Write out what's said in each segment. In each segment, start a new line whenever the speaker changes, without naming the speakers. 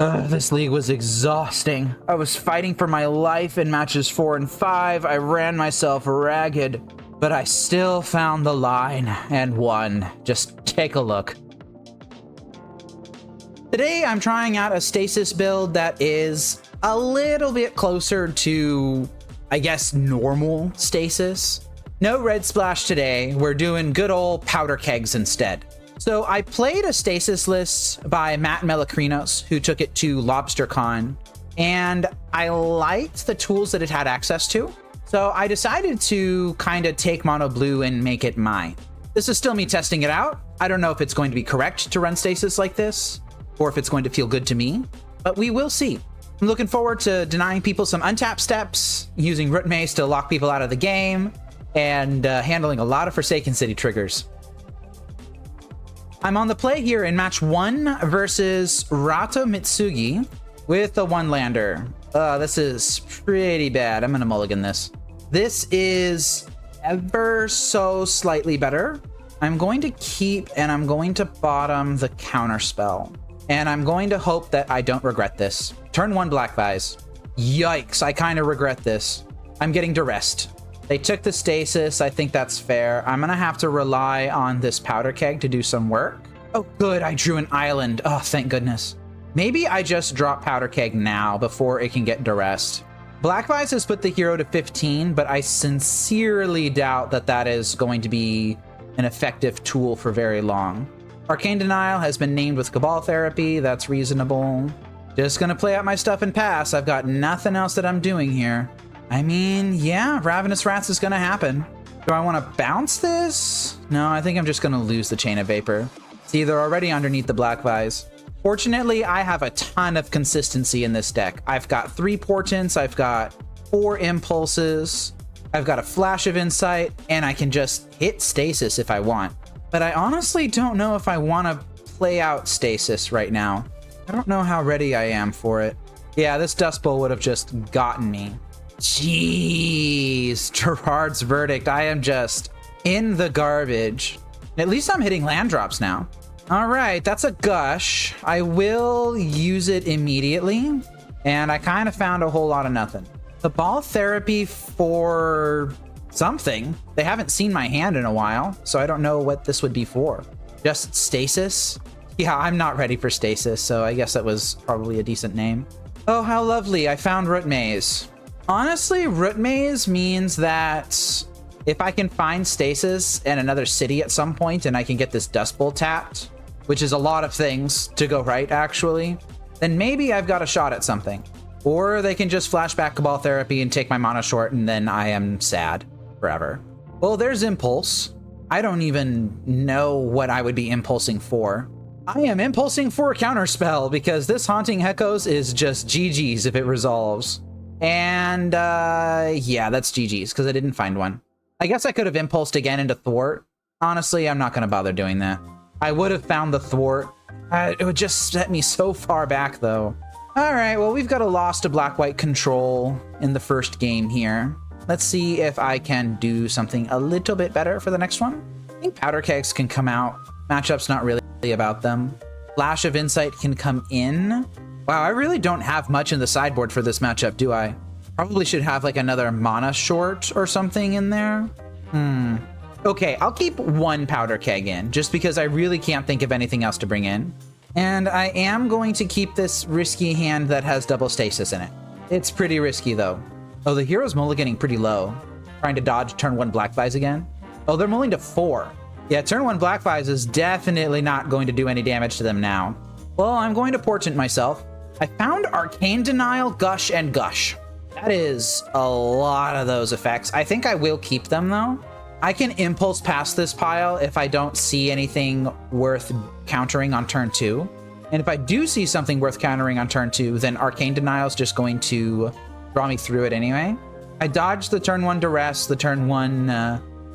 This league was exhausting. I was fighting for my life in matches 4 and 5. I ran myself ragged, but I still found the line and won. Just take a look. Today, I'm trying out a Stasis build that is a little bit closer to, I guess, normal Stasis. No red splash today. We're doing good old powder kegs instead. So I played a Stasis list by Matt Melakrinos, who took it to LobsterCon, and I liked the tools that it had access to. So I decided to kind of take mono blue and make it mine. This is still me testing it out. I don't know if it's going to be correct to run Stasis like this, or if it's going to feel good to me, but we will see. I'm looking forward to denying people some untap steps, using Root Maze to lock people out of the game, and handling a lot of Forsaken City triggers. I'm on the play here in match 1 versus RatoMitsugi with a 1-lander. This is pretty bad. I'm gonna mulligan this. This is ever so slightly better. I'm going to keep and I'm going to bottom the Counterspell. And I'm going to hope that I don't regret this. Turn 1 Black Vise. Yikes, I kind of regret this. I'm getting duressed. They took the Stasis. I think that's fair. I'm gonna have to rely on this Powder Keg to do some work. Oh, good. I drew an island. Oh, thank goodness. Maybe I just drop Powder Keg now before it can get duressed. Black Vise has put the hero to 15, but I sincerely doubt that that is going to be an effective tool for very long. Arcane Denial has been named with Cabal Therapy. That's reasonable. Just gonna play out my stuff and pass. I've got nothing else that I'm doing here. I mean, yeah, Ravenous Rats is gonna happen. Do I want to bounce this? No, I think I'm just gonna lose the Chain of Vapor. See, they're already underneath the Black Vise. Fortunately, I have a ton of consistency in this deck. I've got 3 Portents, I've got 4 Impulses, I've got a Flash of Insight, and I can just hit Stasis if I want. But I honestly don't know if I want to play out Stasis right now. I don't know how ready I am for it. Yeah, this Dust Bowl would have just gotten me. Jeez, Gerard's Verdict. I am just in the garbage. At least I'm hitting land drops now. All right, that's a Gush. I will use it immediately. And I kind of found a whole lot of nothing. The Ball Therapy for something. They haven't seen my hand in a while, so I don't know what this would be for. Just Stasis? Yeah, I'm not ready for Stasis, so I guess that was probably a decent name. Oh, how lovely. I found Root Maze. Honestly, Root Maze means that if I can find Stasis in another city at some point and I can get this Dust Bowl tapped, which is a lot of things to go right, actually, then maybe I've got a shot at something. Or they can just flashback Cabal Therapy and take my mana short, and then I am sad forever. Well, there's Impulse. I don't even know what I would be impulsing for. I am impulsing for a Counterspell because this Haunting Heckos is just GG's if it resolves. And yeah, that's GG's because I didn't find one. I guess I could have impulsed again into Thwart. Honestly, I'm not going to bother doing that. I would have found the Thwart. It would just set me so far back, though. All right, well, we've got a loss to Black-White control in the first game here. Let's see if I can do something a little bit better for the next one. I think Powder Kegs can come out. Matchup's not really about them. Flash of Insight can come in. Wow, I really don't have much in the sideboard for this matchup, do I? Probably should have like another mana short or something in there. Okay, I'll keep 1 Powder Keg in, just because I really can't think of anything else to bring in. And I am going to keep this risky hand that has double Stasis in it. It's pretty risky, though. Oh, the hero's mulliganing pretty low. Trying to dodge turn 1 Black Vise again. Oh, they're mulling to 4. Yeah, turn 1 Black Vise is definitely not going to do any damage to them now. Well, I'm going to Portent myself. I found Arcane Denial, Gush, and Gush. That is a lot of those effects. I think I will keep them, though. I can impulse past this pile if I don't see anything worth countering on turn 2. And if I do see something worth countering on turn 2, then Arcane Denial is just going to draw me through it anyway. I dodged the turn 1 Duress, the turn 1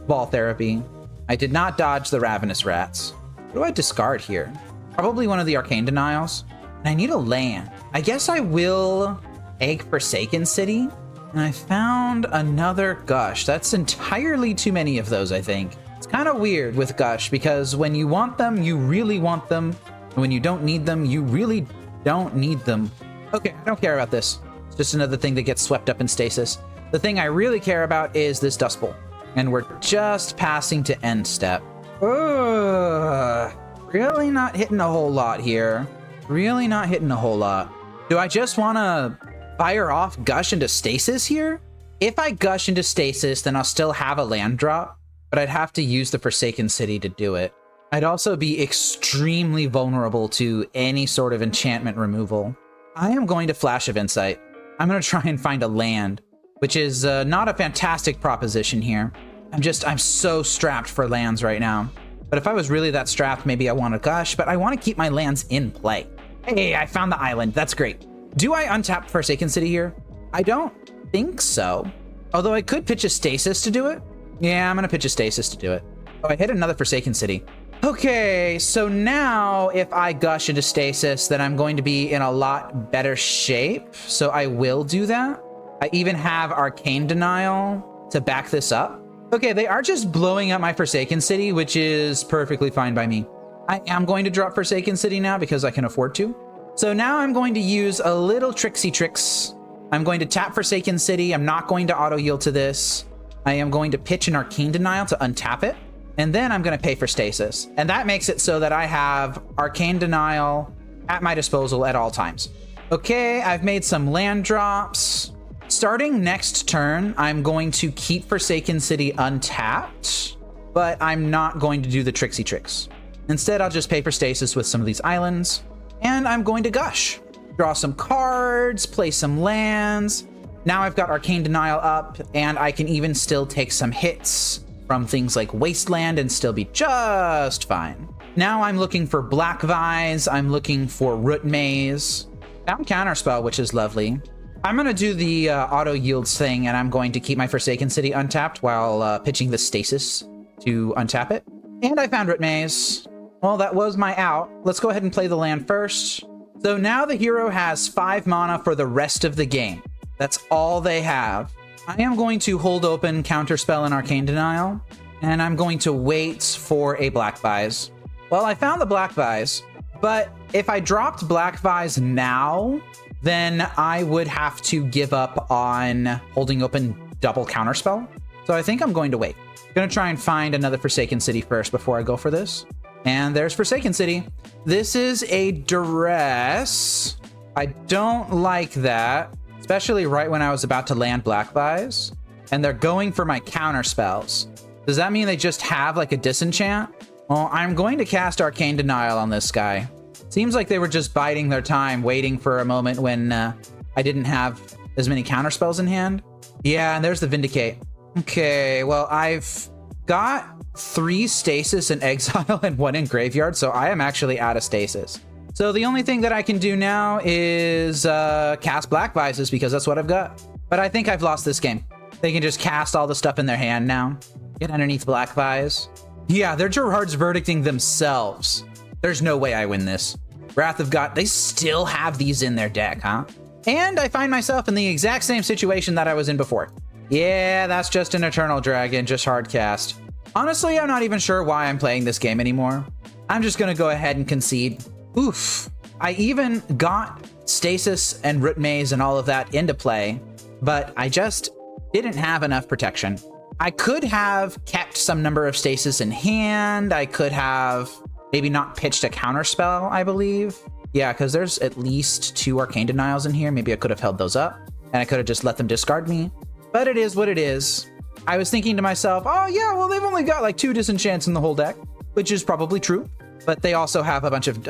Ball Therapy. I did not dodge the Ravenous Rats. What do I discard here? Probably one of the Arcane Denials. And I need a land. I guess I will egg Forsaken City. And I found another Gush. That's entirely too many of those, I think. It's kind of weird with Gush because when you want them, you really want them. And when you don't need them, you really Don't need them. Okay, I don't care about this. It's just another thing that gets swept up in stasis. The thing I really care about is this Dust Bowl. And we're just passing to end step. Ugh, really not hitting a whole lot here. Really not hitting a whole lot. Do I just want to fire off Gush into Stasis here? If I Gush into Stasis, then I'll still have a land drop, but I'd have to use the Forsaken City to do it. I'd also be extremely vulnerable to any sort of enchantment removal. I am going to Flash of Insight. I'm going to try and find a land, which is not a fantastic proposition here. I'm so strapped for lands right now. But if I was really that strapped, maybe I want to Gush, but I want to keep my lands in play. Hey, I found the island. That's great. Do I untap Forsaken City here? I don't think so. Although I could pitch a Stasis to do it. Yeah, I'm going to pitch a Stasis to do it. Oh, I hit another Forsaken City. Okay, so now if I Gush into Stasis, then I'm going to be in a lot better shape. So I will do that. I even have Arcane Denial to back this up. Okay, they are just blowing up my Forsaken City, which is perfectly fine by me. I am going to drop Forsaken City now because I can afford to. So now I'm going to use a little tricksy tricks. I'm going to tap Forsaken City. I'm not going to auto yield to this. I am going to pitch an Arcane Denial to untap it. And then I'm going to pay for Stasis. And that makes it so that I have Arcane Denial at my disposal at all times. Okay, I've made some land drops. Starting next turn, I'm going to keep Forsaken City untapped, but I'm not going to do the tricksy tricks. Instead, I'll just pay for Stasis with some of these islands, and I'm going to Gush. Draw some cards, play some lands. Now I've got Arcane Denial up, and I can even still take some hits from things like Wasteland and still be just fine. Now I'm looking for Black Vise, I'm looking for Root Maze, found Counterspell, which is lovely. I'm gonna do the auto yields thing, and I'm going to keep my Forsaken City untapped while pitching the Stasis to untap it. And I found Root Maze. Well, that was my out. Let's go ahead and play the land first. So now the hero has 5 mana for the rest of the game. That's all they have. I am going to hold open Counterspell and Arcane Denial, and I'm going to wait for a Black Vise. Well, I found the Black Vise, but if I dropped Black Vise now, then I would have to give up on holding open double Counterspell. So I think I'm going to wait. I'm going to try and find another Forsaken City first before I go for this. And there's Forsaken City. This is a duress. I don't like that. Especially right when I was about to land Black Vise, and they're going for my counter spells. Does that mean they just have like a disenchant? Well, I'm going to cast Arcane Denial on this guy. Seems like they were just biding their time, waiting for a moment when I didn't have as many counter spells in hand. Yeah, and there's the Vindicate. Okay, well, I've got 3 Stasis in Exile and 1 in Graveyard, so I am actually out of Stasis. So the only thing that I can do now is cast Black Vises because that's what I've got. But I think I've lost this game. They can just cast all the stuff in their hand now. Get underneath Black Vise. Yeah, they're Gerard's verdicting themselves. There's no way I win this. Wrath of God, they still have these in their deck, huh? And I find myself in the exact same situation that I was in before. Yeah, that's just an Eternal Dragon, just hard cast. Honestly, I'm not even sure why I'm playing this game anymore. I'm just gonna go ahead and concede. Oof. I even got Stasis and Root Maze and all of that into play, but I just didn't have enough protection. I could have kept some number of Stasis in hand. I could have maybe not pitched a Counterspell, I believe. Yeah, because there's at least 2 Arcane Denials in here. Maybe I could have held those up, and I could have just let them discard me. But it is what it is. I was thinking to myself, oh yeah, well, they've only got like 2 disenchants in the whole deck, which is probably true. But they also have a bunch of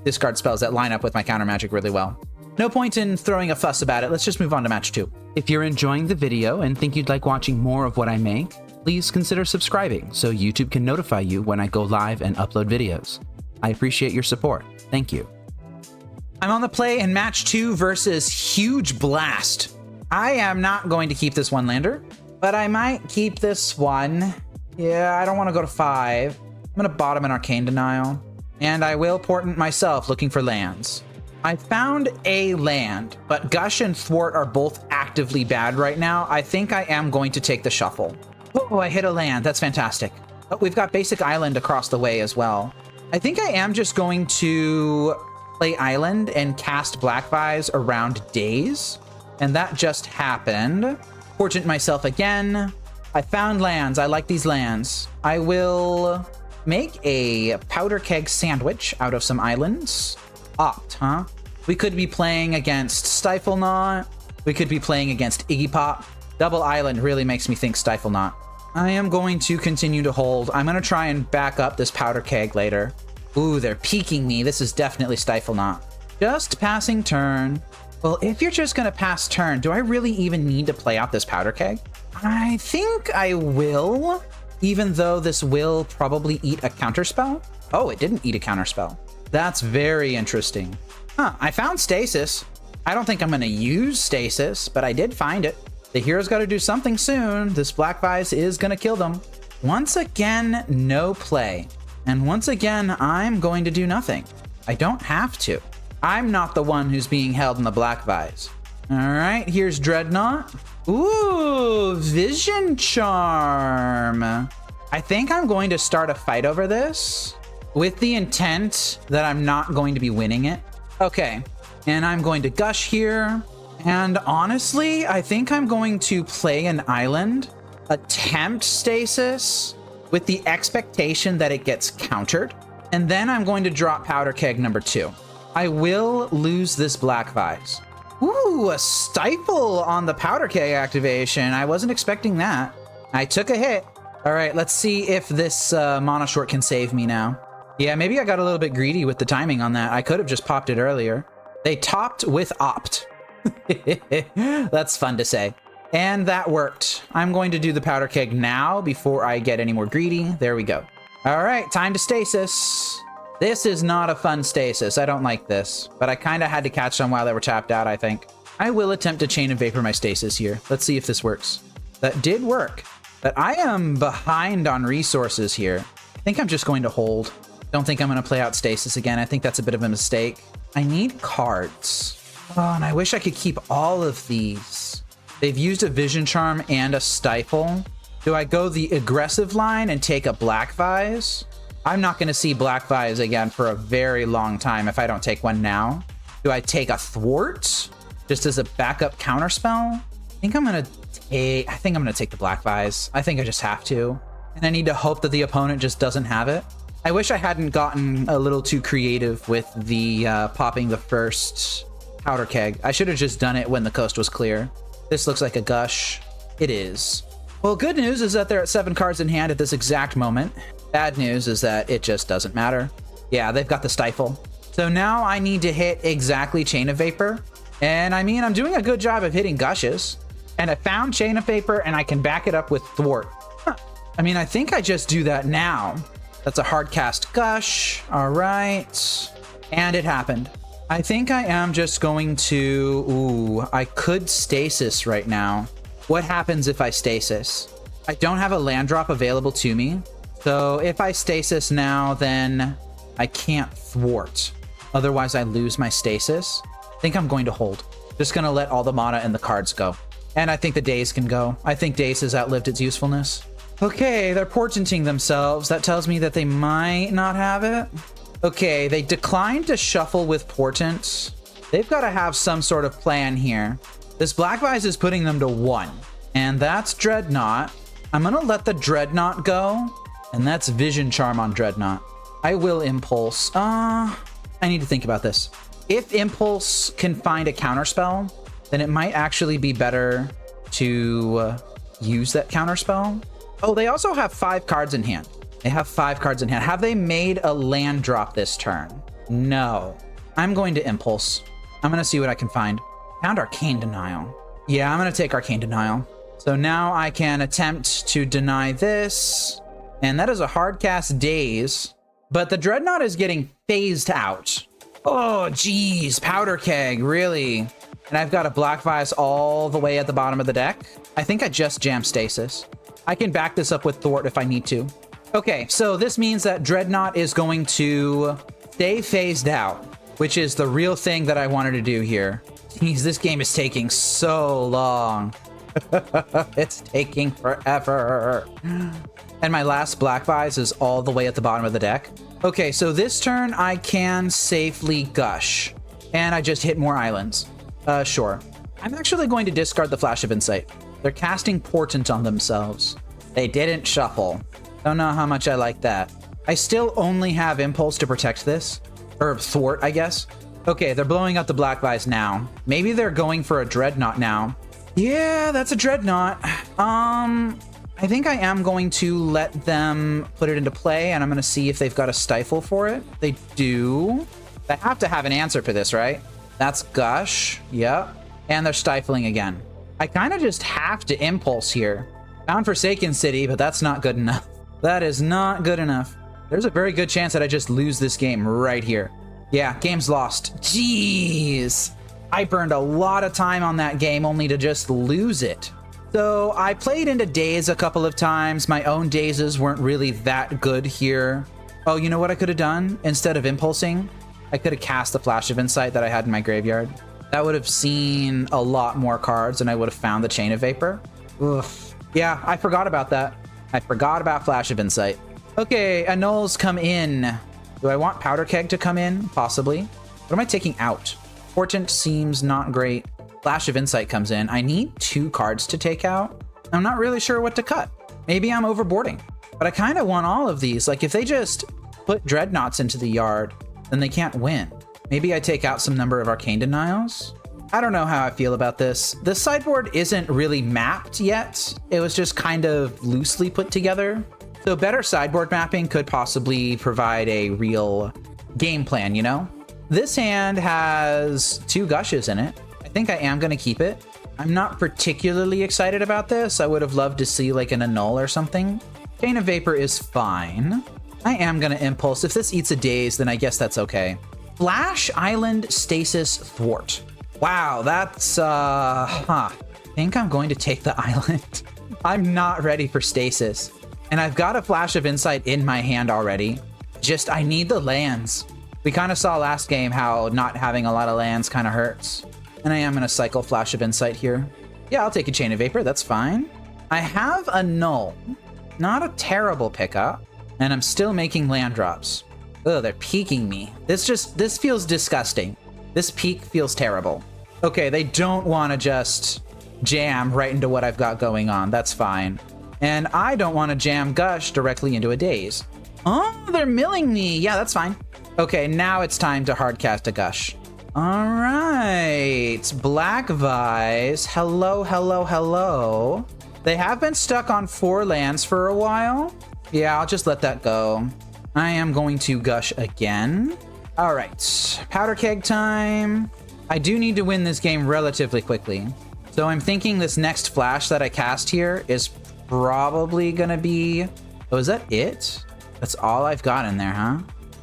discard spells that line up with my counter magic really well. No point in throwing a fuss about it. Let's just move on to match 2. If you're enjoying the video and think you'd like watching more of what I make, please consider subscribing so YouTube can notify you when I go live and upload videos. I appreciate your support. Thank you. I'm on the play in match 2 versus Huge Blast. I am not going to keep this one lander, but I might keep this one. Yeah, I don't want to go to 5. I'm going to bottom an Arcane Denial, and I will portent myself looking for lands. I found a land, but Gush and Thwart are both actively bad right now. I think I am going to take the shuffle. Oh, I hit a land. That's fantastic. But we've got Basic Island across the way as well. I think I am just going to play Island and cast Black Vise around Daze. And that just happened. Portent myself again. I found lands. I like these lands. I will make a Powder Keg sandwich out of some islands. Opt, huh? We could be playing against Stiflenought. We could be playing against Iggy Pop. Double Island really makes me think Stiflenought. I am going to continue to hold. I'm going to try and back up this Powder Keg later. Ooh, they're peeking me. This is definitely Stiflenought. Just passing turn. Well, if you're just going to pass turn, do I really even need to play out this Powder Keg? I think I will, even though this will probably eat a Counterspell. Oh, it didn't eat a Counterspell. That's very interesting. Huh, I found Stasis. I don't think I'm going to use Stasis, but I did find it. The hero's got to do something soon. This Black Vise is going to kill them. Once again, no play. And once again, I'm going to do nothing. I don't have to. I'm not the one who's being held in the Black Vise. All right, here's Dreadnought. Ooh, Vision Charm. I think I'm going to start a fight over this with the intent that I'm not going to be winning it. Okay, and I'm going to Gush here. And honestly, I think I'm going to play an island, attempt Stasis with the expectation that it gets countered. And then I'm going to drop Powder Keg number 2. I will lose this Black Vise. Ooh, a Stifle on the Powder Keg activation. I wasn't expecting that. I took a hit. All right, let's see if this mana short can save me now. Yeah, maybe I got a little bit greedy with the timing on that. I could have just popped it earlier. They topped with opt. That's fun to say. And that worked. I'm going to do the Powder Keg now before I get any more greedy. There we go. All right, time to Stasis. This is not a fun Stasis. I don't like this, but I kind of had to catch them while they were tapped out, I think. I will attempt to Chain of Vapor my Stasis here. Let's see if this works. That did work, but I am behind on resources here. I think I'm just going to hold. Don't think I'm going to play out Stasis again. I think that's a bit of a mistake. I need cards. Oh, and I wish I could keep all of these. They've used a Vision Charm and a Stifle. Do I go the aggressive line and take a Black Vise? I'm not going to see Black Vise again for a very long time if I don't take one now. Do I take a Thwart just as a backup counterspell? I think I'm going to take the Black Vise. I think I just have to. And I need to hope that the opponent just doesn't have it. I wish I hadn't gotten a little too creative with the popping the first Powder Keg. I should have just done it when the coast was clear. This looks like a Gush. It is. Well, good news is that they're at 7 cards in hand at this exact moment. Bad news is that it just doesn't matter. Yeah, they've got the Stifle. So now I need to hit exactly Chain of Vapor. And I mean, I'm doing a good job of hitting Gushes. And I found Chain of Vapor and I can back it up with Thwart. Huh. I mean, I think I just do that now. That's a hard cast Gush. All right. And it happened. I think I am just going to... Ooh, I could Stasis right now. What happens if I Stasis? I don't have a land drop available to me. So if I Stasis now, then I can't Thwart. Otherwise, I lose my Stasis. I think I'm going to hold. Just going to let all the mana and the cards go. And I think the Daze can go. I think Daze has outlived its usefulness. Okay, they're portenting themselves. That tells me that they might not have it. Okay, they declined to shuffle with portent. They've got to have some sort of plan here. This Black Vise is putting them to 1. And that's Dreadnought. I'm going to let the Dreadnought go. And that's Vision Charm on Dreadnought. I will Impulse. I need to think about this. If Impulse can find a Counterspell, then it might actually be better to use that Counterspell. Oh, they also have 5 cards in hand. They have 5 cards in hand. Have they made a land drop this turn? No. I'm going to Impulse. I'm going to see what I can find. Found Arcane Denial. Yeah, I'm going to take Arcane Denial. So now I can attempt to deny this. And that is a hard cast Daze. But the Dreadnought is getting phased out. Oh, geez. Powder Keg, really? And I've got a Black Vise all the way at the bottom of the deck. I think I just jammed Stasis. I can back this up with Thwart if I need to. Okay, so this means that Dreadnought is going to stay phased out, which is the real thing that I wanted to do here. Jeez, this game is taking so long. It's taking forever. And my last Black Vise is all the way at the bottom of the deck. Okay, so this turn I can safely Gush. And I just hit more islands. Sure. I'm actually going to discard the Flash of Insight. They're casting Portent on themselves. They didn't shuffle. Don't know how much I like that. I still only have Impulse to protect this. Or Thwart, I guess. Okay, they're blowing up the Black Vise now. Maybe they're going for a Dreadnought now. Yeah, that's a Dreadnought. I think I am going to let them put it into play, and I'm going to see if they've got a Stifle for it. They do. They have to have an answer for this, right? That's Gush. Yep. And they're stifling again. I kind of just have to Impulse here. Found Forsaken City, but that's not good enough. That is not good enough. There's a very good chance that I just lose this game right here. Yeah, game's lost. Jeez. I burned a lot of time on that game only to just lose it. So I played into Daze a couple of times. My own Dazes weren't really that good here. Oh, you know what I could have done? Instead of impulsing, I could have cast the Flash of Insight that I had in my graveyard. That would have seen a lot more cards and I would have found the Chain of Vapor. Ugh. Yeah, I forgot about that. I forgot about Flash of Insight. Okay, annuls come in. Do I want Powder Keg to come in? Possibly. What am I taking out? Portent seems not great. Flash of Insight comes in. I need 2 cards to take out. I'm not really sure what to cut. Maybe I'm overboarding. But I kind of want all of these. Like, if they just put Dreadnoughts into the yard, then they can't win. Maybe I take out some number of Arcane Denials. I don't know how I feel about this. The sideboard isn't really mapped yet. It was just kind of loosely put together. So better sideboard mapping could possibly provide a real game plan, you know? This hand has 2 Gushes in it. I think I am going to keep it. I'm not particularly excited about this. I would have loved to see like an annul or something. Chain of Vapor is fine. I am going to Impulse. If this eats a Daze, then I guess that's okay. Flash, Island, Stasis, Thwart. Wow, that's, I think I'm going to take the island. I'm not ready for Stasis. And I've got a Flash of Insight in my hand already. Just, I need the lands. We kind of saw last game how not having a lot of lands kind of hurts. And I am going to cycle Flash of Insight here. Yeah, I'll take a Chain of Vapor. That's fine. I have a Null. Not a terrible pickup. And I'm still making land drops. Oh, they're peeking me. This feels disgusting. This peak feels terrible. Okay, they don't want to just jam right into what I've got going on. That's fine. And I don't want to jam Gush directly into a Daze. Oh, they're milling me. Yeah, that's fine. Okay, now it's time to hardcast a Gush. All right, Black Vise. Hello, hello, hello. They have been stuck on 4 lands for a while. Yeah, I'll just let that go. I am going to Gush again. All right, Powder Keg time. I do need to win this game relatively quickly. So I'm thinking this next flash that I cast here is probably gonna be... Oh, is that it? That's all I've got in there,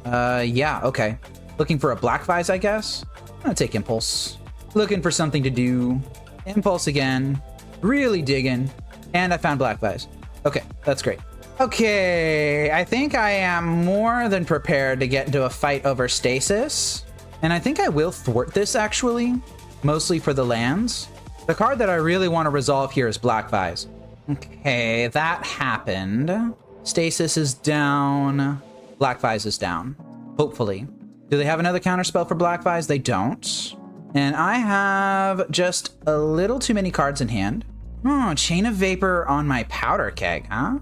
huh? Yeah, okay. Looking for a Black Vise, I guess. I'm gonna take Impulse. Looking for something to do. Impulse again. Really digging. And I found Black Vise. Okay, that's great. Okay, I think I am more than prepared to get into a fight over Stasis. And I think I will thwart this, actually. Mostly for the lands. The card that I really want to resolve here is Black Vise. Okay, that happened. Stasis is down. Black Vise is down. Hopefully. Do they have another counterspell for Black Vise? They don't. And I have just a little too many cards in hand. Oh, Chain of Vapor on my Powder Keg, huh?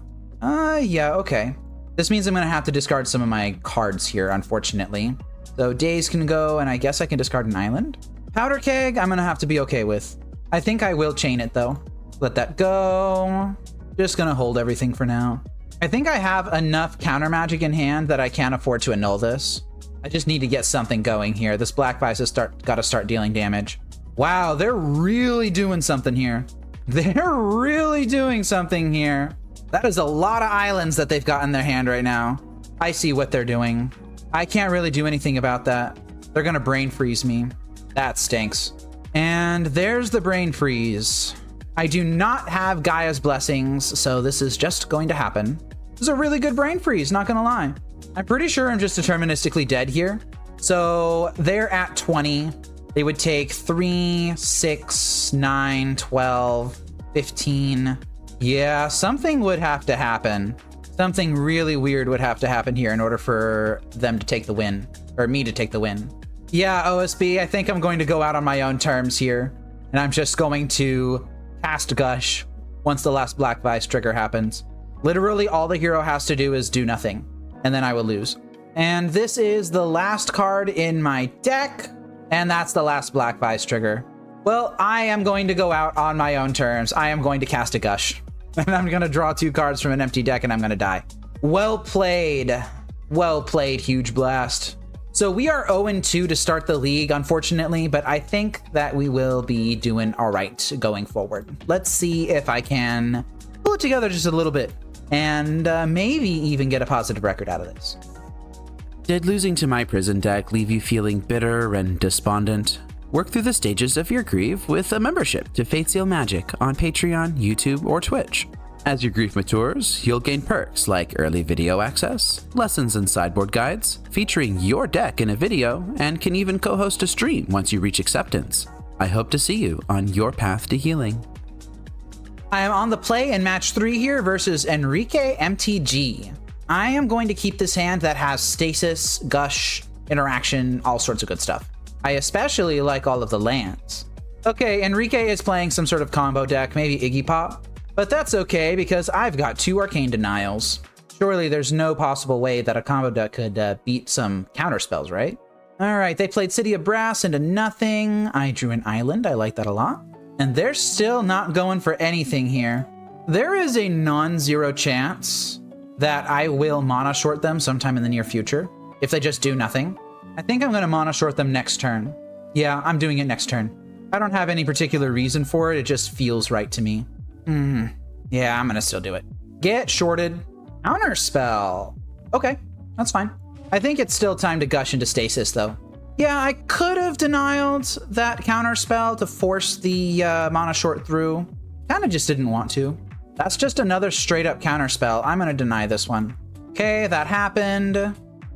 Yeah, okay. This means I'm going to have to discard some of my cards here, unfortunately. So Daze can go, and I guess I can discard an island. Powder Keg, I'm going to have to be okay with. I think I will chain it, though. Let that go. Just going to hold everything for now. I think I have enough counter magic in hand that I can't afford to annul this. I just need to get something going here. This Black Vise has got to start dealing damage. Wow, they're really doing something here. They're really doing something here. That is a lot of islands that they've got in their hand right now. I see what they're doing. I can't really do anything about that. They're going to brain freeze me. That stinks. And there's the brain freeze. I do not have Gaia's blessings, so this is just going to happen. This is a really good brain freeze, not gonna lie. I'm pretty sure I'm just deterministically dead here. So they're at 20. They would take 3, 6, 9, 12, 15. Yeah, something would have to happen. Something really weird would have to happen here in order for them to take the win, or me to take the win. Yeah, OSB, I think I'm going to go out on my own terms here, and I'm just going to cast Gush once the last Black Vise trigger happens. Literally, all the hero has to do is do nothing, and then I will lose. And this is the last card in my deck, and that's the last Black Vise trigger. Well, I am going to go out on my own terms. I am going to cast a Gush, and I'm going to draw 2 cards from an empty deck, and I'm going to die. Well played. Well played, Huge Blast. So we are 0-2 to start the league, unfortunately, but I think that we will be doing all right going forward. Let's see if I can pull it together just a little bit and maybe even get a positive record out of this.
Did losing to my prison deck leave you feeling bitter and despondent? Work through the stages of your grief with a membership to Fate Seal Magic on Patreon, YouTube, or Twitch. As your grief matures, you'll gain perks like early video access, lessons and sideboard guides, featuring your deck in a video, and can even co-host a stream once you reach acceptance. I hope to see you on your path to healing.
I am on the play in match 3 here versus Enrique MTG. I am going to keep this hand that has Stasis, Gush, interaction, all sorts of good stuff. I especially like all of the lands. Okay, Enrique is playing some sort of combo deck, maybe Iggy Pop. But that's okay, because I've got 2 Arcane Denials. Surely there's no possible way that a combo deck could beat some counterspells, right? Alright, they played City of Brass into nothing. I drew an island, I like that a lot. And they're still not going for anything here. There is a non-zero chance that I will mana short them sometime in the near future, if they just do nothing. I think I'm going to mana short them next turn. Yeah, I'm doing it next turn. I don't have any particular reason for it, it just feels right to me. Yeah, I'm gonna still do it. Get shorted. Counterspell. Okay, that's fine. I think it's still time to gush into Stasis, though. Yeah, I could have denied that Counterspell to force the mana short through. Kind of just didn't want to. That's just another straight up Counterspell. I'm gonna deny this one. Okay, that happened.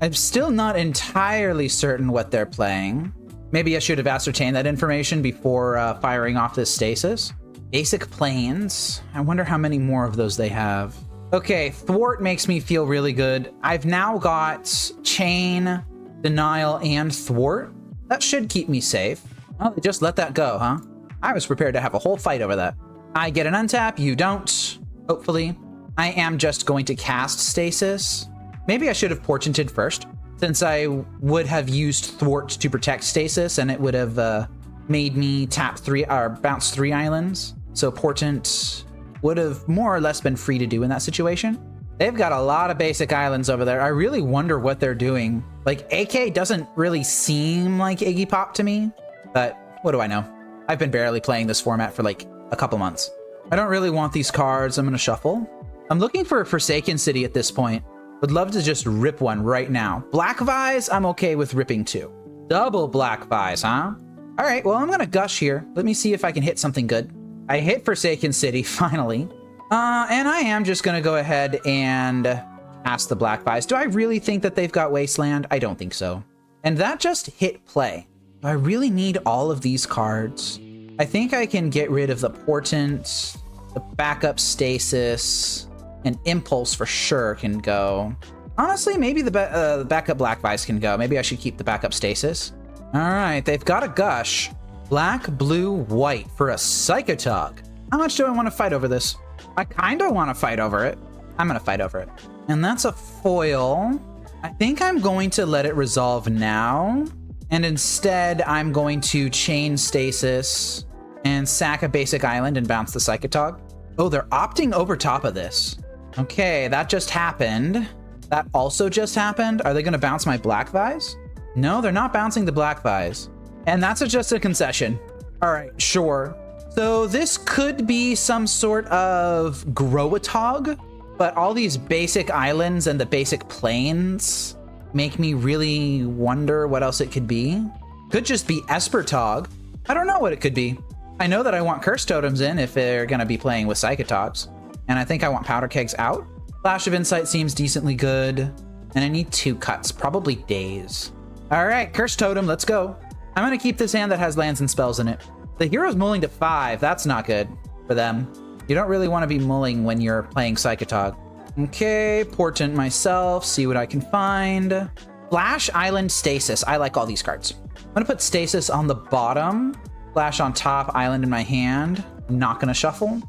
I'm still not entirely certain what they're playing. Maybe I should have ascertained that information before firing off this Stasis. Basic Plains. I wonder how many more of those they have. Okay, Thwart makes me feel really good. I've now got Chain, Denial, and Thwart. That should keep me safe. Oh, they just let that go, huh? I was prepared to have a whole fight over that. I get an untap, you don't, hopefully. I am just going to cast Stasis. Maybe I should have Portented first, since I would have used Thwart to protect Stasis, and it would have made me tap 3 or bounce 3 islands. So Portent would have more or less been free to do in that situation. They've got a lot of basic islands over there. I really wonder what they're doing. Like, AK doesn't really seem like Iggy Pop to me, but what do I know? I've been barely playing this format for like a couple months. I don't really want these cards. I'm gonna shuffle. I'm looking for a Forsaken City at this point. Would love to just rip one right now. Black Vise, I'm okay with ripping 2. Double Black Vise, huh? All right, well, I'm gonna gush here. Let me see if I can hit something good. I hit Forsaken City, finally. And I am just gonna go ahead and ask the Black Vise. Do I really think that they've got Wasteland? I don't think so. And that just hit play. Do I really need all of these cards? I think I can get rid of the Portent, the backup Stasis, and Impulse for sure can go. Honestly, maybe the backup Black Vise can go. Maybe I should keep the backup Stasis. All right, they've got a Gush. Black, blue, white for a Psychotog. How much do I want to fight over this? I kind of want to fight over it. I'm going to fight over it. And that's a foil. I think I'm going to let it resolve now. And instead, I'm going to chain Stasis and sack a basic island and bounce the Psychotog. Oh, they're opting over top of this. Okay, that just happened. That also just happened. Are they going to bounce my Black Vise? No, they're not bouncing the Black Vise. And that's just a concession. All right, sure. So this could be some sort of Gro-a-tog, but all these basic islands and the basic plains make me really wonder what else it could be. Could just be Espertog. I don't know what it could be. I know that I want Curse Totems in if they're going to be playing with Psychotogs. And I think I want Powder Kegs out. Flash of Insight seems decently good. And I need 2 cuts, probably Daze. All right, Curse Totem, let's go. I'm going to keep this hand that has lands and spells in it. The hero's mulling to 5. That's not good for them. You don't really want to be mulling when you're playing Psychotog. Okay, portent myself, see what I can find. Flash Island Stasis. I like all these cards. I'm gonna put Stasis on the bottom, Flash on top, Island in my hand. Not gonna shuffle.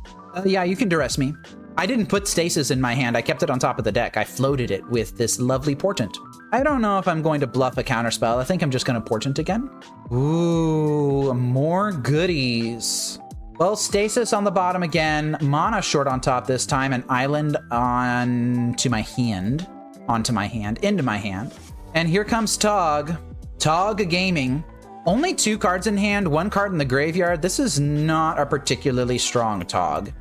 Yeah, you can duress me. I didn't put Stasis in my hand. I kept it on top of the deck. I floated it with this lovely portent. I don't know if I'm going to bluff a counterspell. I think I'm just going to portent again. Ooh, more goodies. Well, Stasis on the bottom again. Mana short on top this time. An island onto my hand. Into my hand. And here comes Tog. Tog Gaming. Only 2 cards in hand, 1 card in the graveyard. This is not a particularly strong Tog.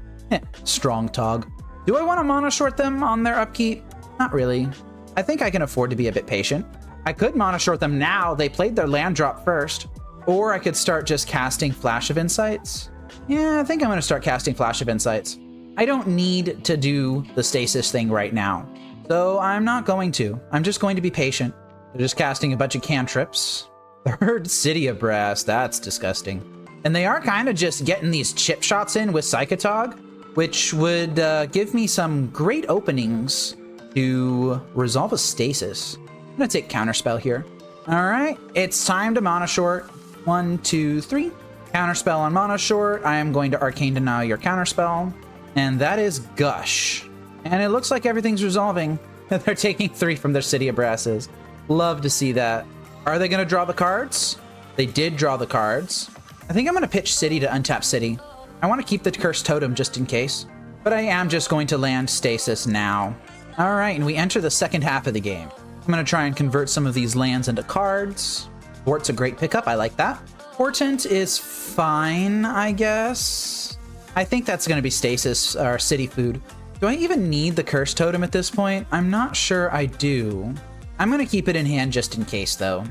Strong Tog. Do I want to mana short them on their upkeep? Not really. I think I can afford to be a bit patient. I could mana short them now. They played their land drop first. Or I could start just casting Flash of Insights. Yeah, I think I'm going to start casting Flash of Insights. I don't need to do the Stasis thing right now. So I'm not going to. I'm just going to be patient. They're just casting a bunch of cantrips. Third City of Brass. That's disgusting. And they are kind of just getting these chip shots in with Psychotog, which would give me some great openings to resolve a Stasis. I'm gonna take Counterspell here. All right, it's time to mana short. 1, 2, 3. Counterspell on mana short. I am going to Arcane Denial your Counterspell. And that is Gush. And it looks like everything's resolving. They're taking 3 from their City of Brasses. Love to see that. Are they gonna draw the cards? They did draw the cards. I think I'm gonna pitch City to untap City. I want to keep the Cursed Totem just in case. But I am just going to land Stasis now. All right, and we enter the second half of the game. I'm going to try and convert some of these lands into cards. Thwart's a great pickup. I like that. Portent is fine, I guess. I think that's going to be Stasis or City food. Do I even need the Cursed Totem at this point? I'm not sure I do. I'm going to keep it in hand just in case, though.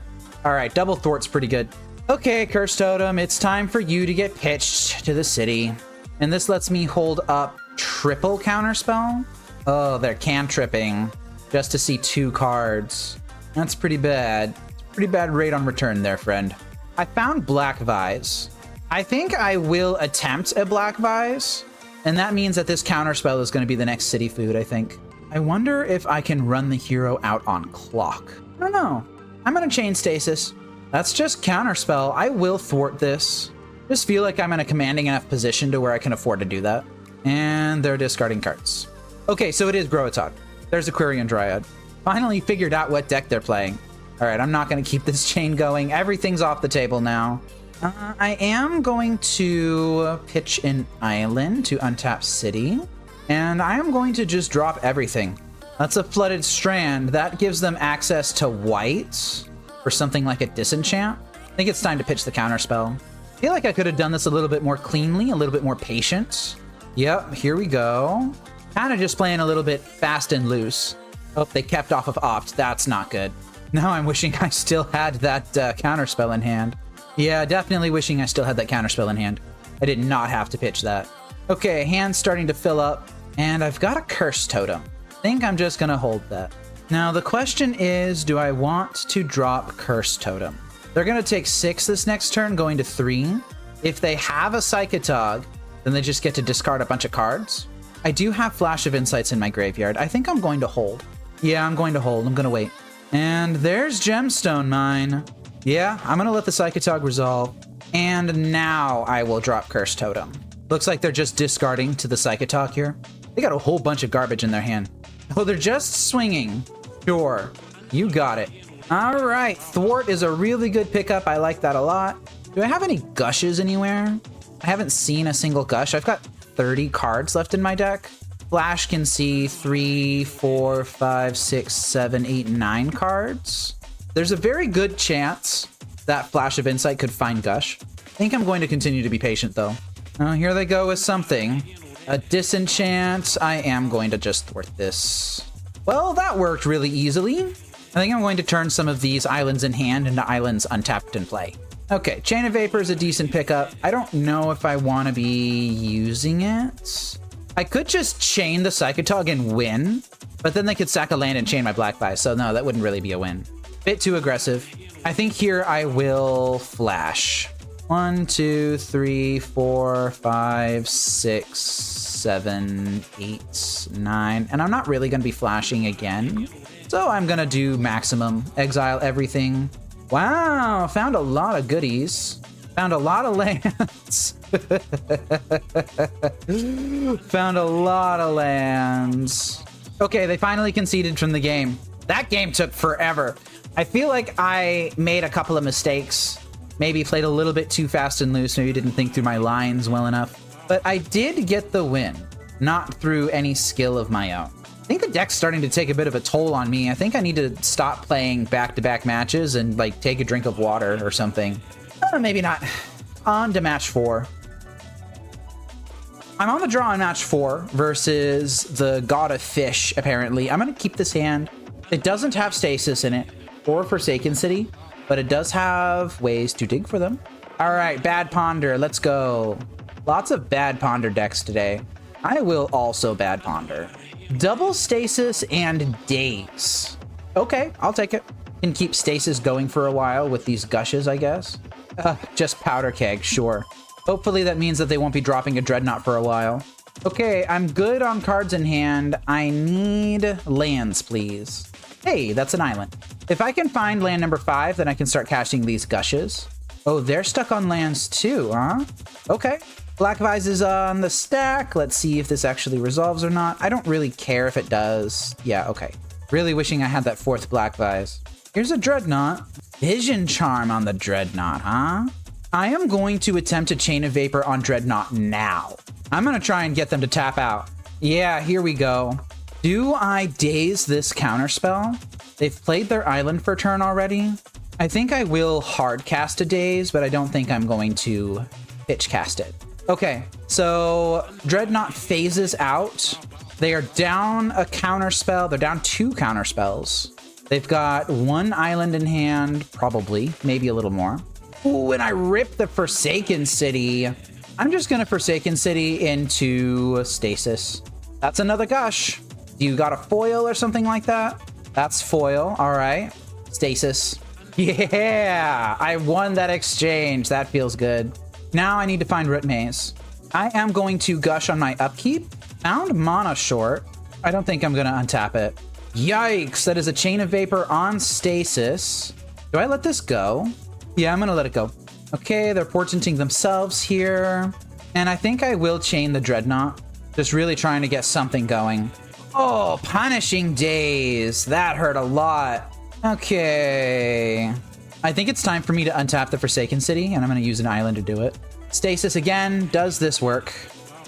All right, double Thwart's pretty good. Okay, Cursed Totem, it's time for you to get pitched to the city. And this lets me hold up triple Counterspell. Oh, they're cantripping just to see 2 cards. That's pretty bad. Pretty bad rate on return there, friend. I found Black Vise. I think I will attempt a Black Vise. And that means that this Counterspell is going to be the next city food, I think. I wonder if I can run the hero out on clock. I don't know. I'm going to chain Stasis. That's just Counterspell. I will thwart this. Just feel like I'm in a commanding enough position to where I can afford to do that. And they're discarding cards. Okay, so it is Gro-a-tog. There's Aquarian Dryad. Finally figured out what deck they're playing. All right, I'm not going to keep this chain going. Everything's off the table now. I am going to pitch an island to untap City. And I am going to just drop everything. That's a Flooded Strand. That gives them access to white. For something like a disenchant. I think it's time to pitch the Counterspell. I feel like I could have done this a little bit more cleanly, a little bit more patient. Yep, here we go. Kind of just playing a little bit fast and loose. Oh, they kept off of Opt. That's not good. Now I'm wishing I still had that Counterspell in hand. Yeah, definitely wishing I still had that Counterspell in hand. I did not have to pitch that. Okay, hand's starting to fill up. And I've got a Cursed Totem. I think I'm just going to hold that. Now, the question is, do I want to drop Cursed Totem? They're going to take 6 this next turn, going to 3. If they have a Psychotog, then they just get to discard a bunch of cards. I do have Flash of Insights in my graveyard. I think I'm going to hold. Yeah, I'm going to hold. I'm going to wait. And there's Gemstone Mine. Yeah, I'm going to let the Psychotog resolve. And now I will drop Cursed Totem. Looks like they're just discarding to the Psychotog here. They got a whole bunch of garbage in their hand. Oh, they're just swinging. Sure, you got it. All right, Thwart is a really good pickup. I like that a lot. Do I have any Gushes anywhere? I haven't seen a single Gush. I've got 30 cards left in my deck. Flash can see 3, 4, 5, 6, 7, 8, 9 cards. There's a very good chance that Flash of Insight could find Gush. I think I'm going to continue to be patient, though. Oh, here they go with something. A Disenchant. I am going to just thwart this. Well, that worked really easily. I think I'm going to turn some of these islands in hand into islands untapped in play. Okay, Chain of Vapor is a decent pickup. I don't know if I want to be using it. I could just chain the Psychotog and win, but then they could sack a land and chain my Black Vise, so no, that wouldn't really be a win. Bit too aggressive. I think here I will Flash. 1, 2, 3, 4, 5, 6, 7, 8, 9. And I'm not really going to be flashing again. So I'm going to do maximum. Exile everything. Wow, found a lot of goodies. Found a lot of lands. Found a lot of lands. Okay, they finally conceded from the game. That game took forever. I feel like I made a couple of mistakes. Maybe played a little bit too fast and loose. Maybe didn't think through my lines well enough. But I did get the win, not through any skill of my own. I think the deck's starting to take a bit of a toll on me. I think I need to stop playing back-to-back matches and like take a drink of water or something. Maybe not. On to match 4. I'm on the draw in match 4 versus the God of Fish, apparently. I'm going to keep this hand. It doesn't have Stasis in it or Forsaken City, but it does have ways to dig for them. All right, Bad Ponder, let's go. Lots of Bad Ponder decks today. I will also Bad Ponder. Double Stasis and Daze. Okay, I'll take it. Can keep Stasis going for a while with these gushes, I guess. Just Powder Keg, sure. Hopefully that means that they won't be dropping a Dreadnought for a while. Okay, I'm good on cards in hand. I need lands, please. Hey, that's an island. If I can find land number 5, then I can start casting these gushes. Oh, they're stuck on lands too, huh? Okay. Black Vise is on the stack. Let's see if this actually resolves or not. I don't really care if it does. Yeah, okay. Really wishing I had that 4th Black Vise. Here's a Dreadnought. Vision Charm on the Dreadnought, huh? I am going to attempt a Chain of Vapor on Dreadnought now. I'm going to try and get them to tap out. Yeah, here we go. Do I Daze this Counterspell? They've played their island for turn already. I think I will hard cast a Daze, but I don't think I'm going to pitch cast it. Okay, so Dreadnought phases out. They are down a Counterspell. They're down 2 Counterspells. They've got 1 island in hand, probably, maybe a little more. Ooh, and I ripped the Forsaken City. I'm just gonna Forsaken City into Stasis. That's another Gush. You got a foil or something like that? That's foil, all right. Stasis. Yeah, I won that exchange. That feels good. Now I need to find Root Maze. I am going to Gush on my upkeep. Found mana short. I don't think I'm gonna untap it. Yikes, that is a Chain of Vapor on Stasis. Do I let this go? Yeah, I'm gonna let it go. Okay, they're portenting themselves here. And I think I will chain the Dreadnought. Just really trying to get something going. Oh, Punishing Daze. That hurt a lot. Okay. I think it's time for me to untap the Forsaken City, and I'm gonna use an island to do it. Stasis again. Does this work?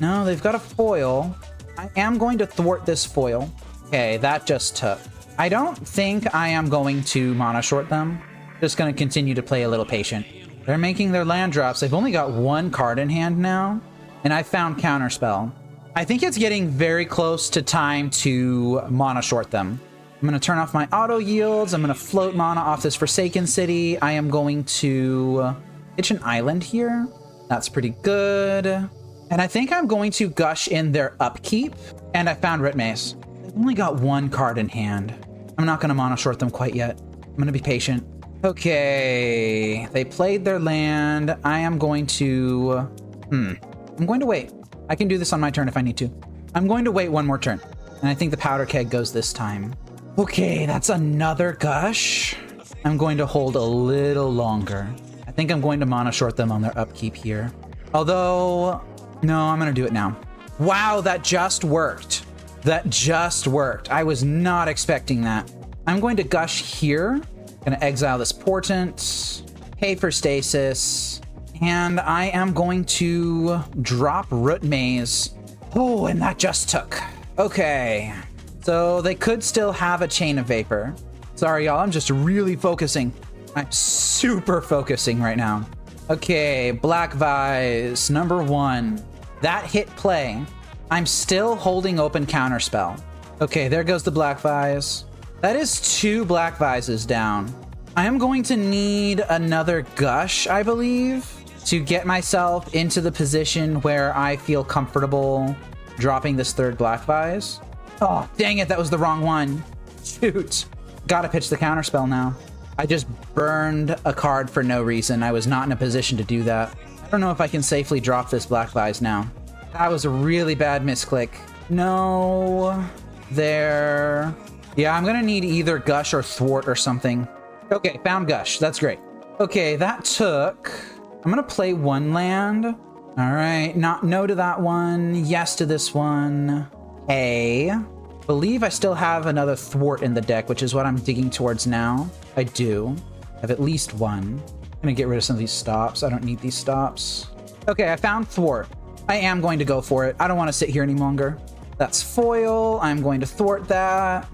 No, they've got a foil. I am going to thwart this foil. Okay, that just took. I don't think I am going to mana short them. Just going to continue to play a little patient. They're making their land drops. They've only got 1 card in hand now, and I found Counterspell. I think it's getting very close to time to mana short them. I'm going to turn off my auto yields. I'm going to float mana off this Forsaken City. I am going to pitch an island here. That's pretty good. And I think I'm going to Gush in their upkeep, and I found Root Maze. They've only got 1 card in hand. I'm not going to mana short them quite yet. I'm going to be patient. Okay, they played their land. I am going to... I'm going to wait. I can do this on my turn if I need to. I'm going to wait 1 more turn. And I think the Powder Keg goes this time. Okay, that's another Gush. I'm going to hold a little longer. I think I'm going to mana short them on their upkeep here. Although, no, I'm going to do it now. Wow, that just worked. That just worked. I was not expecting that. I'm going to Gush here. Gonna exile this Portent, pay for Stasis, and I am going to drop Root Maze. Oh, and that just took. Okay, so they could still have a Chain of Vapor. Sorry, y'all, I'm just really focusing. I'm super focusing right now. Okay, Black Vise, number 1. That hit play. I'm still holding open Counterspell. Okay, there goes the Black Vise. That is 2 Black Vises down. I am going to need another Gush, I believe, to get myself into the position where I feel comfortable dropping this 3rd Black Vise. Oh, dang it, that was the wrong one. Shoot. Gotta pitch the Counterspell now. I just burned a card for no reason. I was not in a position to do that. I don't know if I can safely drop this Black Vise now. That was a really bad misclick. No. There. Yeah, I'm gonna need either Gush or Thwart or something. Okay, found Gush. That's great. Okay, that took... I'm gonna play one land. All right, no to that one. Yes to this one. Hey. Believe I still have another Thwart in the deck, which is what I'm digging towards now. I do. I have at least one. I'm gonna get rid of some of these stops. I don't need these stops. Okay, I found Thwart. I am going to go for it. I don't want to sit here any longer. That's foil. I'm going to thwart that.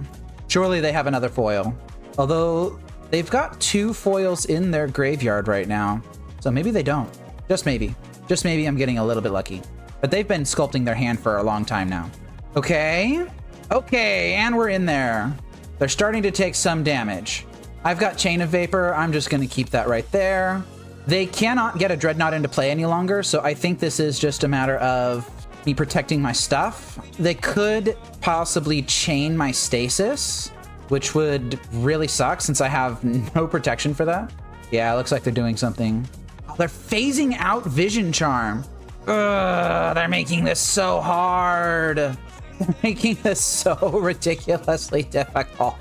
Surely they have another foil. Although they've got 2 foils in their graveyard right now. So maybe they don't. Just maybe. Just maybe I'm getting a little bit lucky. But they've been sculpting their hand for a long time now. Okay. Okay, and we're in there. They're starting to take some damage. I've got Chain of Vapor. I'm just going to keep that right there. They cannot get a Dreadnought into play any longer, so I think this is just a matter of me protecting my stuff. They could possibly chain my Stasis, which would really suck since I have no protection for that. Yeah, it looks like they're doing something. Oh, they're phasing out Vision Charm. Ugh, they're making this so hard. They're making this so ridiculously difficult.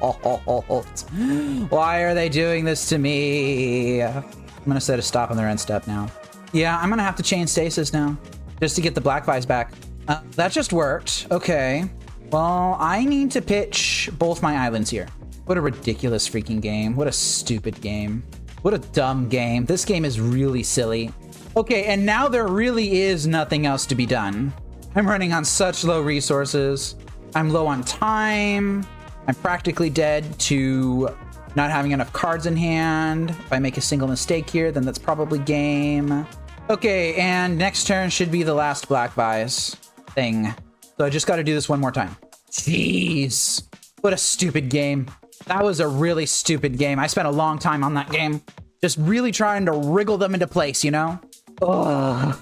Why are they doing this to me? I'm gonna set a stop on their end step now. Yeah, I'm gonna have to chain Stasis now just to get the Black Vise back. That just worked. Okay. Well, I need to pitch both my islands here. What a ridiculous freaking game. What a stupid game. What a dumb game. This game is really silly. Okay, and now there really is nothing else to be done. I'm running on such low resources. I'm low on time. I'm practically dead to not having enough cards in hand. If I make a single mistake here, then that's probably game. Okay, and next turn should be the last Black Vise thing. So I just got to do this one more time. Jeez. What a stupid game. That was a really stupid game. I spent a long time on that game. Just really trying to wriggle them into place, you know? Oh.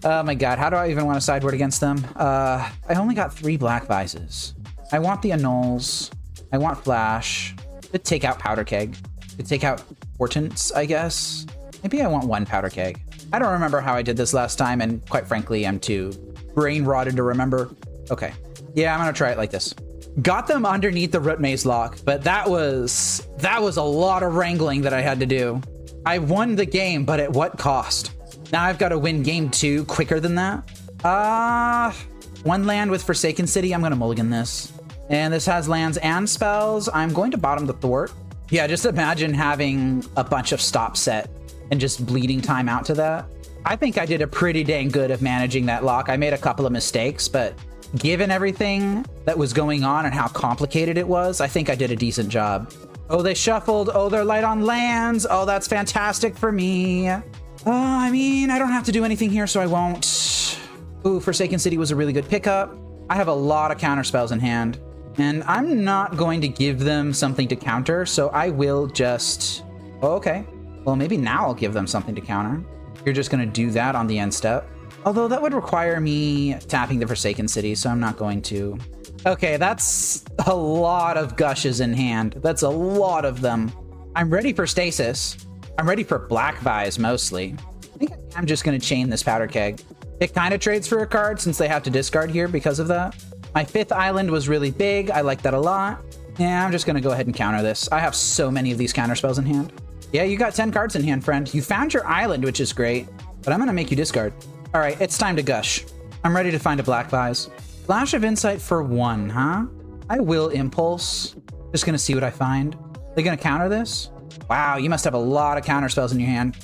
Oh my god, how do I even want to sideboard against them? I only got 3 Black Vises. I want the Annuls. I want Flash. Could take out Powder Keg. Could take out Portents, I guess. Maybe I want 1 Powder Keg. I don't remember how I did this last time, and quite frankly, I'm too brain rotted to remember. Okay. Yeah, I'm gonna try it like this. Got them underneath the Root Maze lock, but that was a lot of wrangling that I had to do. I won the game, but at what cost? Now I've got to win game 2 quicker than that. 1 land with Forsaken City. I'm gonna mulligan this. And this has lands and spells. I'm going to bottom the Thwart. Yeah, just imagine having a bunch of stop set and just bleeding time out to that. I think I did a pretty dang good of managing that lock. I made a couple of mistakes, but given everything that was going on and how complicated it was, I think I did a decent job. Oh, they shuffled. Oh, they're light on lands. Oh, that's fantastic for me. I mean, I don't have to do anything here, so I won't. Ooh, Forsaken City was a really good pickup. I have a lot of counterspells in hand, and I'm not going to give them something to counter, so I will just... Oh, okay. Well, maybe now I'll give them something to counter. You're just going to do that on the end step. Although that would require me tapping the Forsaken City, so I'm not going to. Okay, that's a lot of Gushes in hand. That's a lot of them. I'm ready for Stasis. I'm ready for Black Vise, mostly. I think I'm just going to chain this Powder Keg. It kind of trades for a card since they have to discard here because of that. My 5th island was really big. I like that a lot. Yeah, I'm just going to go ahead and counter this. I have so many of these counter spells in hand. Yeah, you got 10 cards in hand, friend. You found your island, which is great, but I'm going to make you discard. All right, it's time to gush. I'm ready to find a Black Vise. Flash of Insight for 1, huh? I will Impulse. Just going to see what I find. They're going to counter this? Wow, you must have a lot of counter spells in your hand.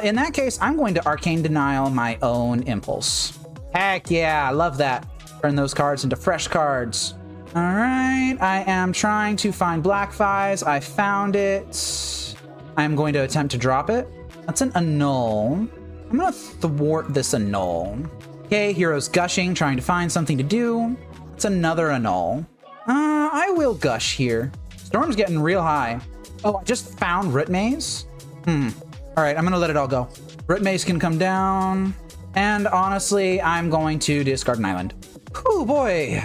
In that case, I'm going to Arcane Denial my own Impulse. Heck yeah, I love that. Turn those cards into fresh cards. All right, I am trying to find Black Vise. I found it. I'm going to attempt to drop it. That's an Annul. I'm going to thwart this Annul. Okay, Hero's gushing, trying to find something to do. It's another Annul. I will gush here. Storm's getting real high. Oh, I just found Root Maze. All right, I'm going to let it all go. Root Maze can come down. And honestly, I'm going to discard an island. Oh boy.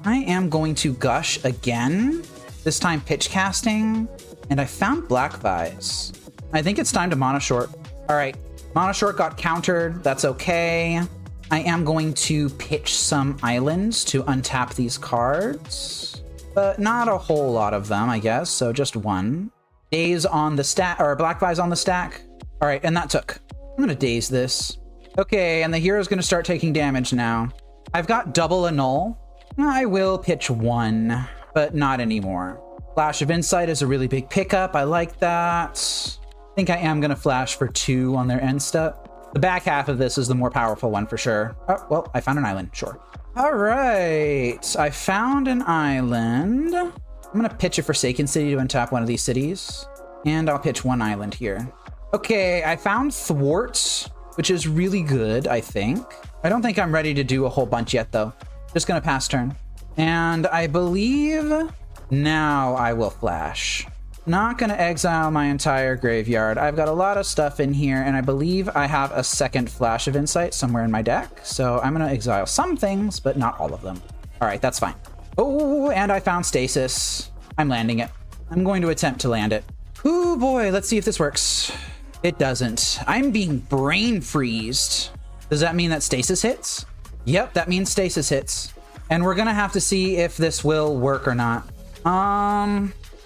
I am going to gush again. This time pitch casting, and I found Black Vise. I think it's time to mono short. All right, mono short got countered. That's okay. I am going to pitch some islands to untap these cards, but not a whole lot of them, I guess. So just one. Daze on the stack, or Black Vise on the stack. All right, and that took. I'm gonna daze this. Okay, and the hero's gonna start taking damage now. I've got double annul. I will pitch one, but not anymore. Flash of Insight is a really big pickup. I like that. I think I am gonna flash for 2 on their end step. The back half of this is the more powerful one for sure. Oh, well, I found an island, sure. All right, I found an island. I'm gonna pitch a Forsaken City to untap one of these cities, and I'll pitch 1 island here. Okay, I found Thwart, which is really good, I think. I don't think I'm ready to do a whole bunch yet, though. Just gonna pass turn. And I believe now I will flash. Not gonna exile my entire graveyard. I've got a lot of stuff in here, and I believe I have a second Flash of Insight somewhere in my deck. So I'm gonna exile some things, but not all of them. All right, that's fine. Oh, and I found Stasis. I'm landing it. I'm going to attempt to land it. Oh boy, let's see if this works. It doesn't. I'm being brain freezed. Does that mean that Stasis hits? Yep, that means Stasis hits. And we're gonna have to see if this will work or not.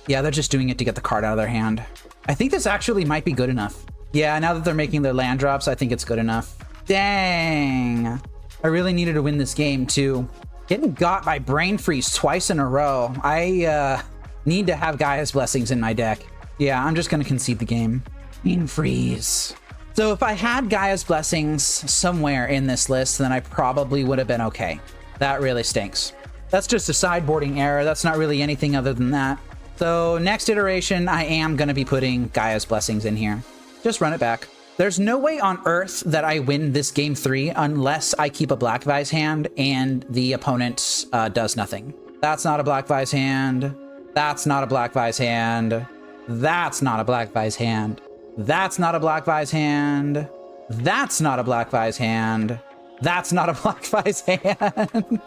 Yeah, they're just doing it to get the card out of their hand. I think this actually might be good enough. Yeah, now that they're making their land drops, I think it's good enough. Dang. I really needed to win this game too. Getting got by brain freeze twice in a row. I need to have Gaia's Blessings in my deck. Yeah, I'm just gonna concede the game. Brain freeze. So if I had Gaia's Blessings somewhere in this list, then I probably would have been okay. That really stinks. That's just a sideboarding error. That's not really anything other than that. So next iteration, I am going to be putting Gaia's Blessings in here. Just run it back. There's no way on earth that I win this game 3 unless I keep a Black Vise hand and the opponent does nothing. That's not a Black Vise hand. That's not a Black Vise hand. That's not a Black Vise hand. That's not a Black Vise hand. That's not a Black Vise hand. That's not a Black Vise hand.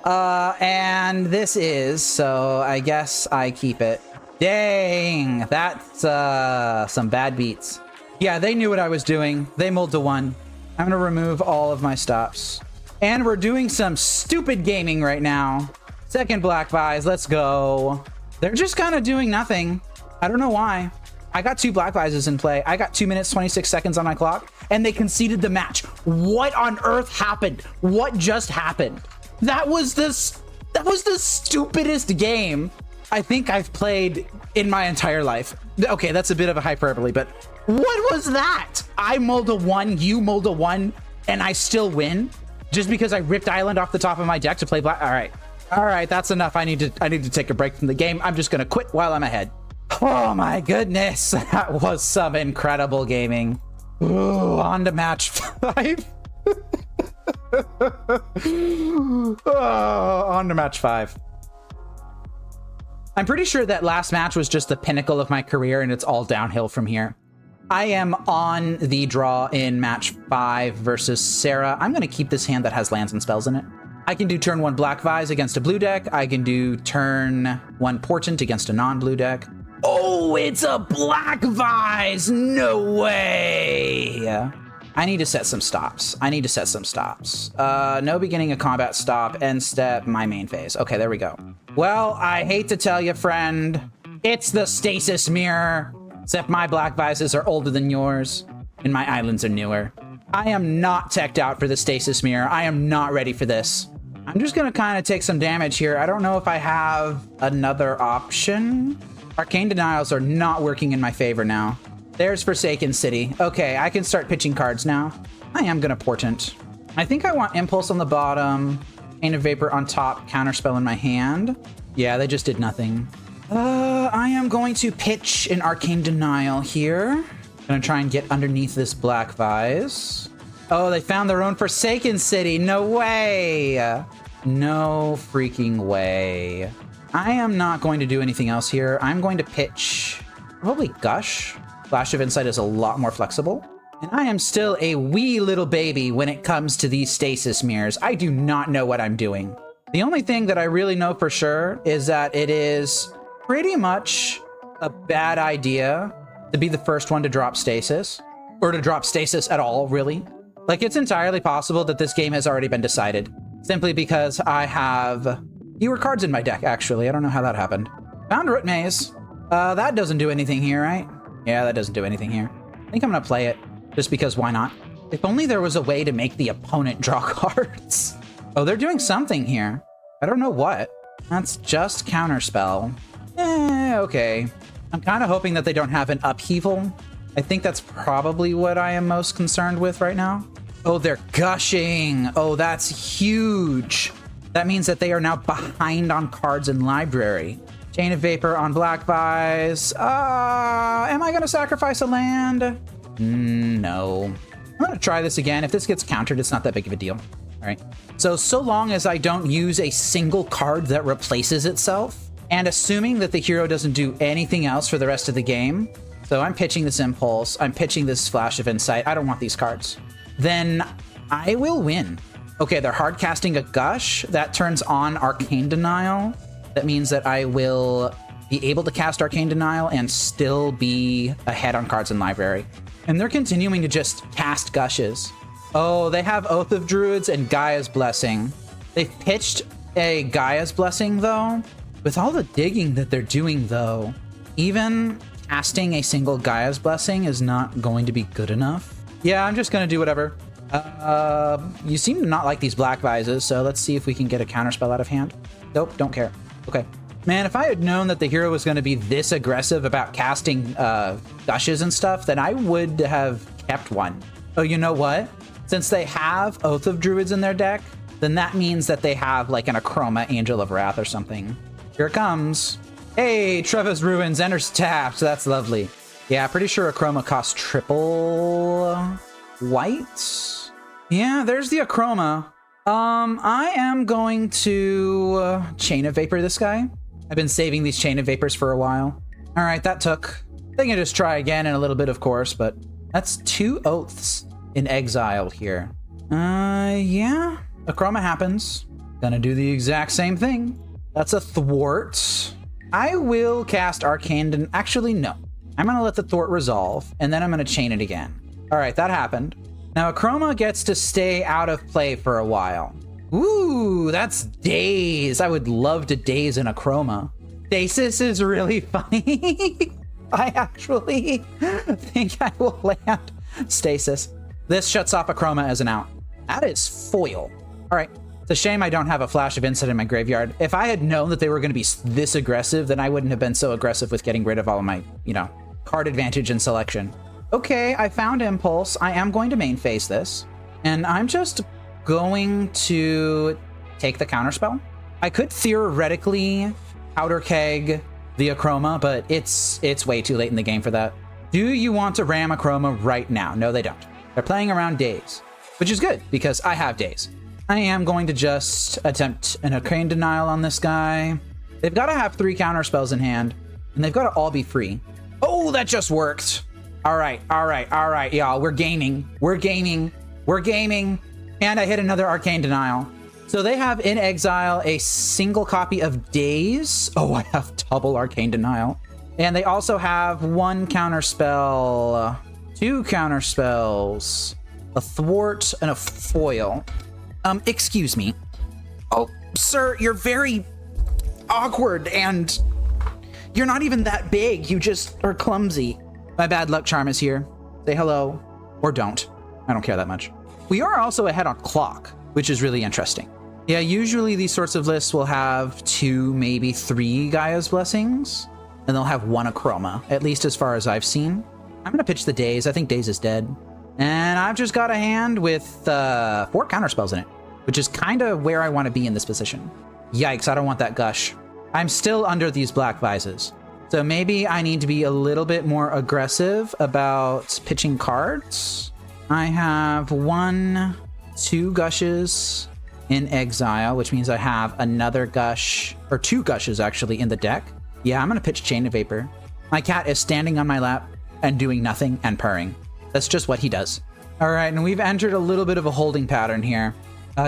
And this is, so I guess I keep it. Dang, that's some bad beats. Yeah, they knew what I was doing. They mulled to 1. I'm gonna remove all of my stops. And we're doing some stupid gaming right now. Second Black Vise, let's go. They're just kind of doing nothing. I don't know why. I got 2 Black Vises in play. I got 2 minutes, 26 seconds on my clock, and they conceded the match. What on earth happened? What just happened? That was the stupidest game I think I've played in my entire life. Okay, that's a bit of a hyperbole, but what was that? I mulled a 1, you mulled a 1, and I still win? Just because I ripped Island off the top of my deck to play Black? All right, that's enough. I need to take a break from the game. I'm just gonna quit while I'm ahead. Oh my goodness, that was some incredible gaming. Ooh, on to match 5. Oh, on to match 5. I'm pretty sure that last match was just the pinnacle of my career and it's all downhill from here. I am on the draw in match 5 versus Sarah. I'm going to keep this hand that has lands and spells in it. I can do turn 1 Black Vise against a blue deck. I can do turn 1 Portent against a non-blue deck. Oh, it's a Black Vise! No way! I need to set some stops. No beginning of combat stop, end step, my main phase. Okay, there we go. Well, I hate to tell you, friend, it's the Stasis mirror. Except my Black Vises are older than yours, and my islands are newer. I am not teched out for the Stasis mirror. I am not ready for this. I'm just gonna kind of take some damage here. I don't know if I have another option. Arcane Denials are not working in my favor now. There's Forsaken City. Okay, I can start pitching cards now. I am gonna Portent. I think I want Impulse on the bottom, Pain of Vapor on top, Counterspell in my hand. Yeah, they just did nothing. I am going to pitch an Arcane Denial here. Gonna try and get underneath this Black Vise. Oh, they found their own Forsaken City. No way. No freaking way. I am not going to do anything else here. I'm going to pitch probably Gush. Flash of Insight is a lot more flexible. And I am still a wee little baby when it comes to these Stasis mirrors. I do not know what I'm doing. The only thing that I really know for sure is that it is pretty much a bad idea to be the first one to drop Stasis, or to drop Stasis at all, really. Like, it's entirely possible that this game has already been decided, simply because I have fewer cards in my deck, actually. I don't know how that happened. Found Root Maze. That doesn't do anything here, right? Yeah, that doesn't do anything here. I think I'm gonna play it, just because why not? If only there was a way to make the opponent draw cards. Oh, they're doing something here. I don't know what. That's just Counterspell. Okay. I'm kind of hoping that they don't have an upheaval. I think that's probably what I am most concerned with right now. Oh, they're gushing. Oh, that's huge. That means that they are now behind on cards in library. Chain of Vapor on Black Vise. Am I going to sacrifice a land? No. I'm going to try this again. If this gets countered, it's not that big of a deal. All right. So long as I don't use a single card that replaces itself, and assuming that the hero doesn't do anything else for the rest of the game, so I'm pitching this Impulse, I'm pitching this Flash of Insight, I don't want these cards, then I will win. Okay, they're hard casting a Gush. That turns on Arcane Denial. That means that I will be able to cast Arcane Denial and still be ahead on cards in library. And they're continuing to just cast Gushes. Oh, they have Oath of Druids and Gaia's Blessing. They've pitched a Gaia's Blessing, though. With all the digging that they're doing, though, even casting a single Gaia's Blessing is not going to be good enough. Yeah, I'm just going to do whatever. You seem to not like these Black Vises, so let's see if we can get a Counterspell out of hand. Nope, don't care. Okay. Man, if I had known that the hero was going to be this aggressive about casting Gushes and stuff, then I would have kept one. Oh, you know what? Since they have Oath of Druids in their deck, then that means that they have like an Akroma Angel of Wrath or something. Here it comes. Hey, Treva's Ruins enters tapped. That's lovely. Yeah, pretty sure Akroma costs triple white. Yeah, there's the Akroma. I am going to Chain of Vapor this guy. I've been saving these Chain of Vapors for a while. All right, that took. They can just try again in a little bit, of course, but that's 2 Oaths in exile here. Yeah. Akroma happens. Gonna do the exact same thing. That's a Thwart. I will cast Arcane. Actually, no. I'm gonna let the Thwart resolve, and then I'm gonna chain it again. All right, that happened. Now, Akroma gets to stay out of play for a while. Ooh, that's Daze. I would love to Daze in Akroma. Stasis is really funny. I actually think I will land Stasis. This shuts off Akroma as an out. That is foil. All right. It's a shame I don't have a Flash of Insight in my graveyard. If I had known that they were going to be this aggressive, then I wouldn't have been so aggressive with getting rid of all of my, card advantage and selection. Okay, I found Impulse. I am going to main phase this. And I'm just going to take the Counterspell. I could theoretically Powder Keg the Akroma, but it's way too late in the game for that. Do you want to ram Akroma right now? No, they don't. They're playing around Daze, which is good because I have Daze. I am going to just attempt an Arcane Denial on this guy. They've got to have 3 Counterspells in hand, and they've got to all be free. Oh, that just worked. All right, y'all. We're gaming. And I hit another Arcane Denial. So they have in exile a single copy of Daze. Oh, I have double Arcane Denial. And they also have 1 Counterspell, 2 Counterspells, a Thwart, and a Foil. Excuse me. Oh, sir, you're very awkward, and you're not even that big. You just are clumsy. My bad luck charm is here. Say hello, or don't. I don't care that much. We are also ahead on clock, which is really interesting. Yeah, usually these sorts of lists will have 2, maybe 3 Gaia's Blessings, and they'll have 1 Akroma, at least as far as I've seen. I'm going to pitch the Daze. I think Daze is dead. And I've just got a hand with 4 Counterspells in it, which is kind of where I want to be in this position. Yikes, I don't want that Gush. I'm still under these Black Vises. So maybe I need to be a little bit more aggressive about pitching cards. I have 1, 2 Gushes in exile, which means I have another Gush, or 2 Gushes actually in the deck. Yeah, I'm going to pitch Chain of Vapor. My cat is standing on my lap and doing nothing and purring. That's just what he does. All right, and we've entered a little bit of a holding pattern here.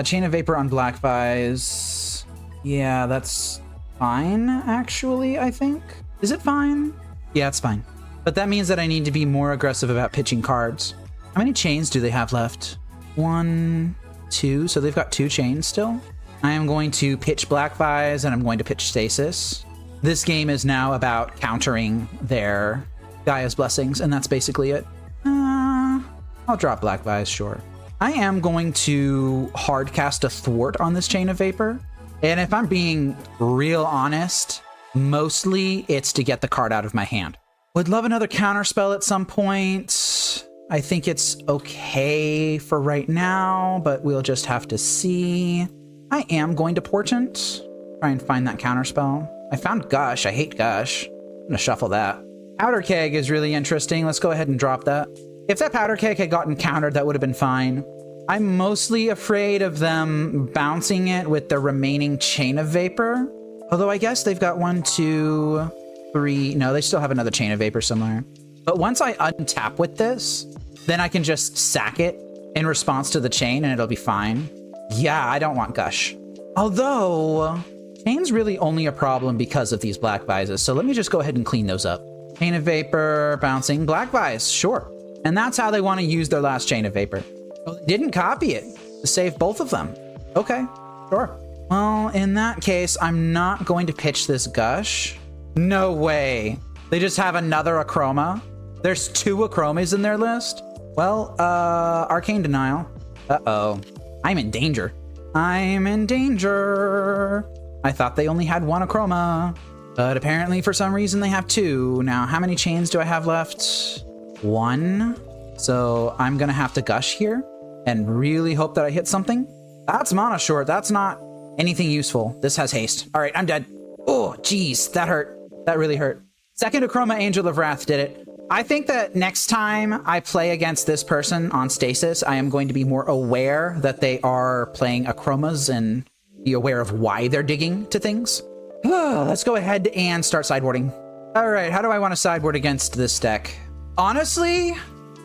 Chain of Vapor on Black Vise. Yeah, that's fine, actually, I think. Is it fine? Yeah, it's fine. But that means that I need to be more aggressive about pitching cards. How many chains do they have left? 1, 2, so they've got 2 chains still. I am going to pitch Black Vise, and I'm going to pitch Stasis. This game is now about countering their Gaia's Blessings, and that's basically it. I'll drop Black Vise, sure. I am going to hard cast a Thwart on this Chain of Vapor. And if I'm being real honest, mostly it's to get the card out of my hand. Would love another Counterspell at some point. I think it's okay for right now, but we'll just have to see. I am going to Portent. Try and find that Counterspell. I found Gush. I hate Gush. I'm gonna shuffle that. Powder Keg is really interesting. Let's go ahead and drop that. If that Powder Keg had gotten countered, that would have been fine. I'm mostly afraid of them bouncing it with the remaining Chain of Vapor. Although I guess they've got 1, 2, 3. No, they still have another Chain of Vapor somewhere. But once I untap with this, then I can just sack it in response to the chain and it'll be fine. Yeah, I don't want Gush. Although, chain's really only a problem because of these Black Vises. So let me just go ahead and clean those up. Chain of Vapor, bouncing, Black Vise, sure. And that's how they want to use their last Chain of Vapor. Oh, they didn't copy it to save both of them. Okay, sure. Well, in that case, I'm not going to pitch this Gush. No way. They just have another Achroma. There's 2 Achromas in their list. Well, Arcane Denial. Uh-oh. I'm in danger. I'm in danger. I thought they only had 1 Achroma, but apparently for some reason they have 2. Now, how many chains do I have left? 1. So I'm gonna have to Gush here and really hope that I hit something. That's mana short. That's not anything useful. This has haste. All right, I'm dead. Oh, geez, that hurt. That really hurt. Second Achroma Angel of Wrath did it. I think that next time I play against this person on Stasis, I am going to be more aware that they are playing Achromas and be aware of why they're digging to things. Let's go ahead and start sideboarding. All right, how do I want to sideboard against this deck? Honestly,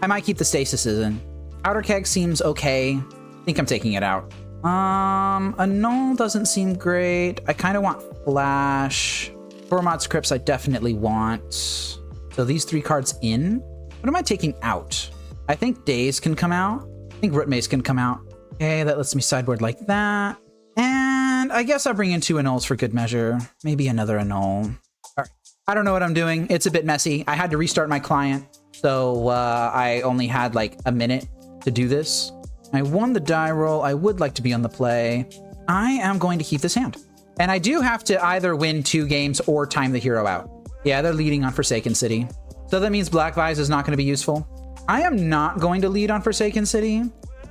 I might keep the Stasises in. Powder Keg seems okay. I think I'm taking it out. A null doesn't seem great. I kind of want Flash. Tormod's Crypts I definitely want. So these 3 cards in. What am I taking out? I think Daze can come out. I think Root Mace can come out. Okay, that lets me sideboard like that. And I guess I'll bring in 2 annuls for good measure. Maybe another annul. All right. I don't know what I'm doing. It's a bit messy. I had to restart my client. So I only had like a minute to do this. I won the die roll. I would like to be on the play. I am going to keep this hand. And I do have to either win 2 games or time the hero out. Yeah, they're leading on Forsaken City. So that means Black Vise is not going to be useful. I am not going to lead on Forsaken City.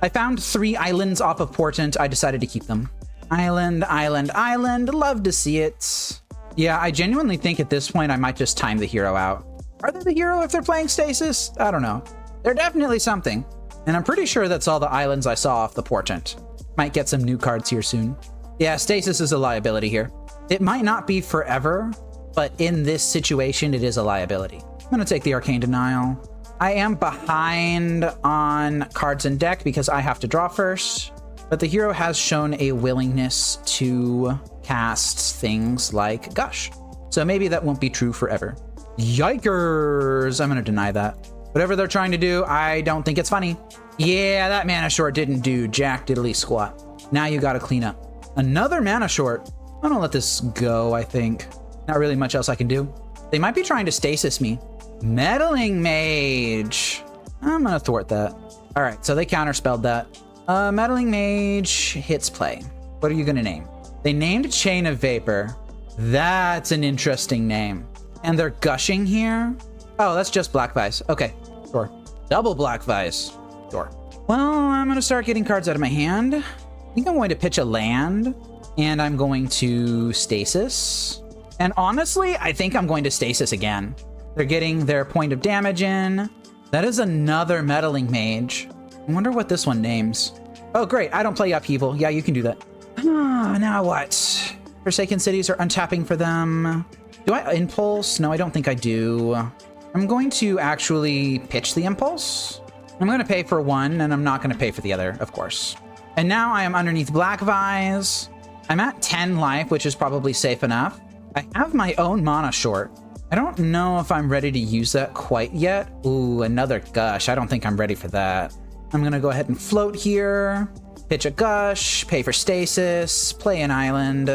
I found 3 islands off of Portent. I decided to keep them. Island, island, island. Love to see it. Yeah, I genuinely think at this point I might just time the hero out. Are they the hero if they're playing Stasis? I don't know. They're definitely something. And I'm pretty sure that's all the islands I saw off the Portent. Might get some new cards here soon. Yeah, Stasis is a liability here. It might not be forever, but in this situation, it is a liability. I'm going to take the Arcane Denial. I am behind on cards in deck because I have to draw first, but the hero has shown a willingness to cast things like Gush. So maybe that won't be true forever. Yikers! I'm going to deny that. Whatever they're trying to do, I don't think it's funny. Yeah, that mana short didn't do jack diddly squat. Now you got to clean up. Another mana short. I'm going to let this go, I think. Not really much else I can do. They might be trying to stasis me. Meddling Mage. I'm going to thwart that. All right, so they counterspelled that. Meddling Mage hits play. What are you going to name? They named Chain of Vapor. That's an interesting name. And they're gushing here. Oh, that's just Black Vise. Okay, sure. Double Black Vise. Sure. Well, I'm going to start getting cards out of my hand. I think I'm going to pitch a land. And I'm going to Stasis. And honestly, I think I'm going to Stasis again. They're getting their point of damage in. That is another Meddling Mage. I wonder what this one names. Oh, great. I don't play Upheaval. Yeah, you can do that. Now what? Forsaken Cities are untapping for them. Do I Impulse? No, I don't think I do. I'm going to actually pitch the Impulse. I'm going to pay for one, and I'm not going to pay for the other, of course. And now I am underneath Black Vise. I'm at 10 life, which is probably safe enough. I have my own mana short. I don't know if I'm ready to use that quite yet. Ooh, another Gush. I don't think I'm ready for that. I'm gonna go ahead and float here, pitch a Gush, pay for Stasis, play an island.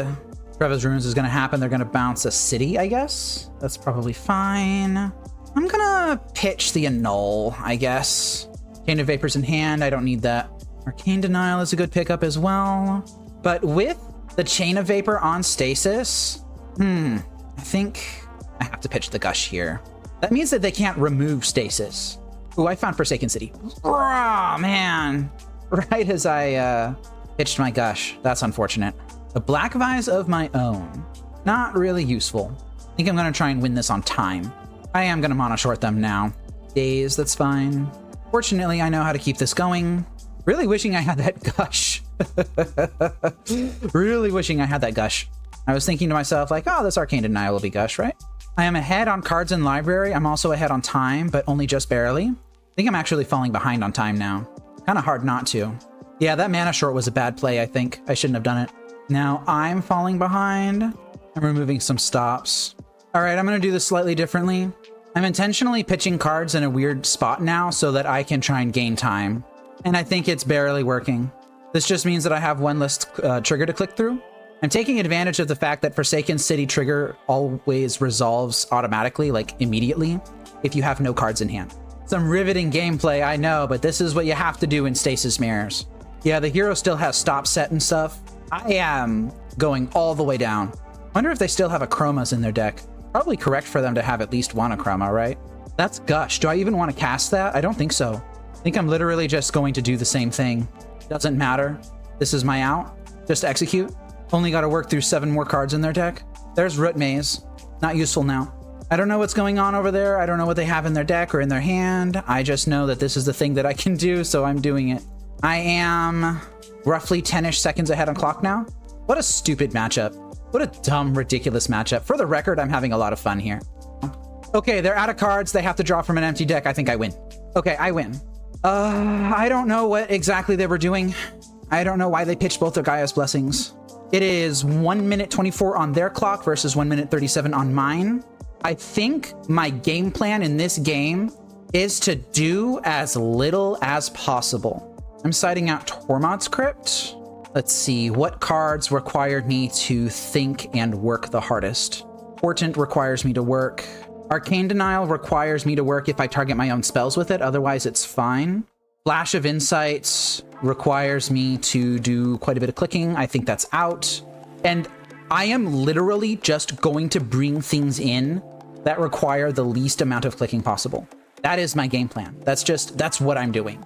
Treva's Ruins is gonna happen. They're gonna bounce a city, I guess. That's probably fine. I'm gonna pitch the Annul, I guess. Chain of Vapors in hand, I don't need that. Arcane Denial is a good pickup as well. But with the Chain of Vapor on Stasis, I think I have to pitch the Gush here. That means that they can't remove Stasis. Ooh, I found Forsaken City. Oh, man. Right as I pitched my Gush. That's unfortunate. A Black Vise of my own. Not really useful. I think I'm going to try and win this on time. I am going to mono short them now. Daze, that's fine. Fortunately, I know how to keep this going. Really wishing I had that Gush. Really wishing I had that Gush. I was thinking to myself, like, oh, this Arcane Denial will be Gush, right? I am ahead on cards in library. I'm also ahead on time, but only just barely. I think I'm actually falling behind on time now. Kind of hard not to. Yeah, that mana short was a bad play, I think. I shouldn't have done it. Now I'm falling behind. I'm removing some stops. All right, I'm going to do this slightly differently. I'm intentionally pitching cards in a weird spot now so that I can try and gain time. And I think it's barely working. This just means that I have one less trigger to click through. I'm taking advantage of the fact that Forsaken City trigger always resolves automatically, like immediately, if you have no cards in hand. Some riveting gameplay, I know, but this is what you have to do in Stasis Mirrors. Yeah, the hero still has stop set and stuff. I am going all the way down. Wonder if they still have Achromas in their deck. Probably correct for them to have at least one Achroma, right? That's Gush. Do I even want to cast that? I don't think so. I think I'm literally just going to do the same thing. Doesn't matter. This is my out. Just execute. Only got to work through 7 more cards in their deck. There's Root Maze. Not useful now. I don't know what's going on over there. I don't know what they have in their deck or in their hand. I just know that this is the thing that I can do, so I'm doing it. I am roughly 10-ish seconds ahead on clock now. What a stupid matchup. What a dumb, ridiculous matchup. For the record, I'm having a lot of fun here. Okay, they're out of cards. They have to draw from an empty deck. I think I win. Okay, I win. I don't know what exactly they were doing. I don't know why they pitched both their Gaia's Blessings. It is 1 minute 24 on their clock versus 1 minute 37 on mine. I think my game plan in this game is to do as little as possible. I'm citing out Tormod's Crypt. Let's see, what cards required me to think and work the hardest? Portent requires me to work. Arcane Denial requires me to work if I target my own spells with it, otherwise it's fine. Flash of Insights requires me to do quite a bit of clicking. I think that's out. And I am literally just going to bring things in that require the least amount of clicking possible. That is my game plan. That's what I'm doing.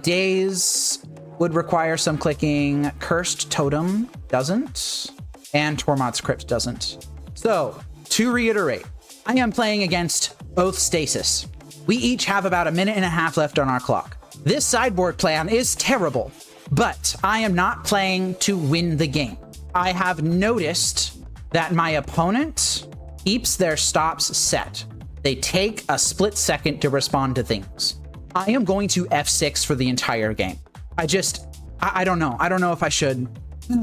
Daze would require some clicking. Cursed Totem doesn't. And Tormod's Crypt doesn't. So, to reiterate, I am playing against both Stasis. We each have about 1.5 minutes left on our clock. This sideboard plan is terrible, but I am not playing to win the game. I have noticed that my opponent keeps their stops set. They take a split second to respond to things. I am going to F6 for the entire game. I don't know. I don't know if I should.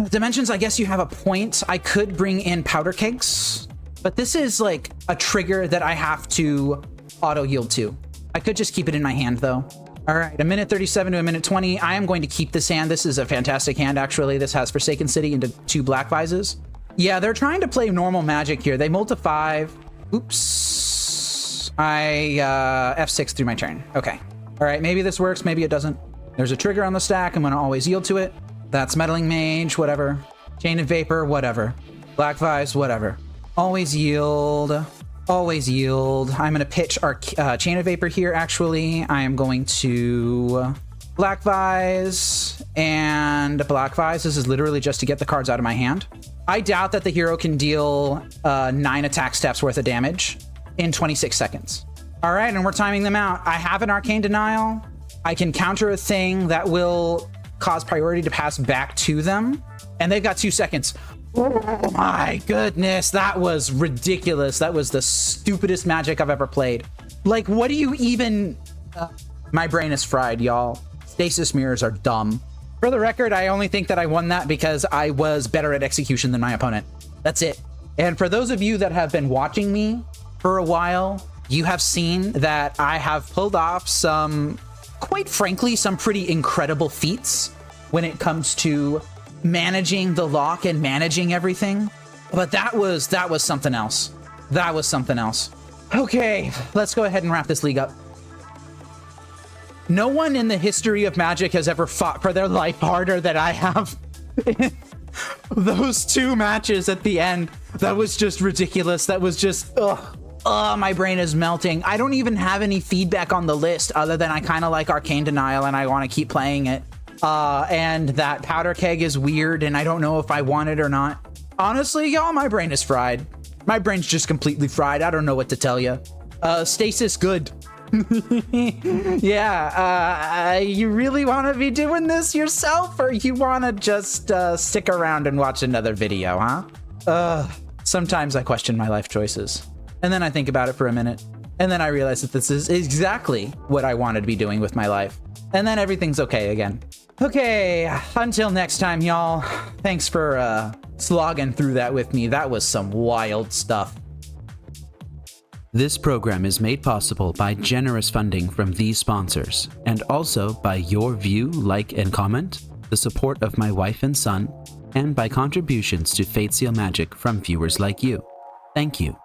Dimensions, I guess you have a point. I could bring in Powder Kegs, but this is like a trigger that I have to auto yield to. I could just keep it in my hand though. All right, 1 minute 37 to 1 minute 20. I am going to keep this hand. This is a fantastic hand, actually. This has Forsaken City into 2 Black Vises. Yeah, they're trying to play normal Magic here. They mulled to 5. Oops. I F6 through my turn. Okay. All right, maybe this works. Maybe it doesn't. There's a trigger on the stack. I'm going to always yield to it. That's Meddling Mage, whatever. Chain of Vapor, whatever. Black Vise, whatever. Always yield. Always yield. I'm going to pitch our Chain of Vapor here, actually. I am going to Black Vise and Black Vise. This is literally just to get the cards out of my hand. I doubt that the hero can deal 9 attack steps worth of damage in 26 seconds. All right, and we're timing them out. I have an Arcane Denial. I can counter a thing that will cause priority to pass back to them. And they've got 2 seconds. Oh my goodness, that was ridiculous. That was the stupidest Magic I've ever played. Like, what do you even... my brain is fried, y'all. Stasis Mirrors are dumb. For the record, I only think that I won that because I was better at execution than my opponent. That's it. And for those of you that have been watching me for a while, you have seen that I have pulled off some, quite frankly, some pretty incredible feats when it comes to managing the lock and managing everything. But that was something else. That was something else. Okay, let's go ahead and wrap this league up. No one in the history of Magic has ever fought for their life harder than I have. Those 2 matches at the end, that was just ridiculous. That was just, my brain is melting. I don't even have any feedback on the list other than I kind of like Arcane Denial and I want to keep playing it. And that Powder Keg is weird and I don't know if I want it or not. Honestly, y'all, my brain is fried. My brain's just completely fried. I don't know what to tell you. Stasis, good. Yeah, you really want to be doing this yourself, or you want to just stick around and watch another video, huh? Sometimes I question my life choices, and then I think about it for a minute, and then I realize that this is exactly what I wanted to be doing with my life, and then everything's okay again. Okay, until next time, y'all. Thanks for slogging through that with me. That was some wild stuff.
This program is made possible by generous funding from these sponsors, and also by your view, like, and comment, the support of my wife and son, and by contributions to Fate Seal Magic from viewers like you. Thank you.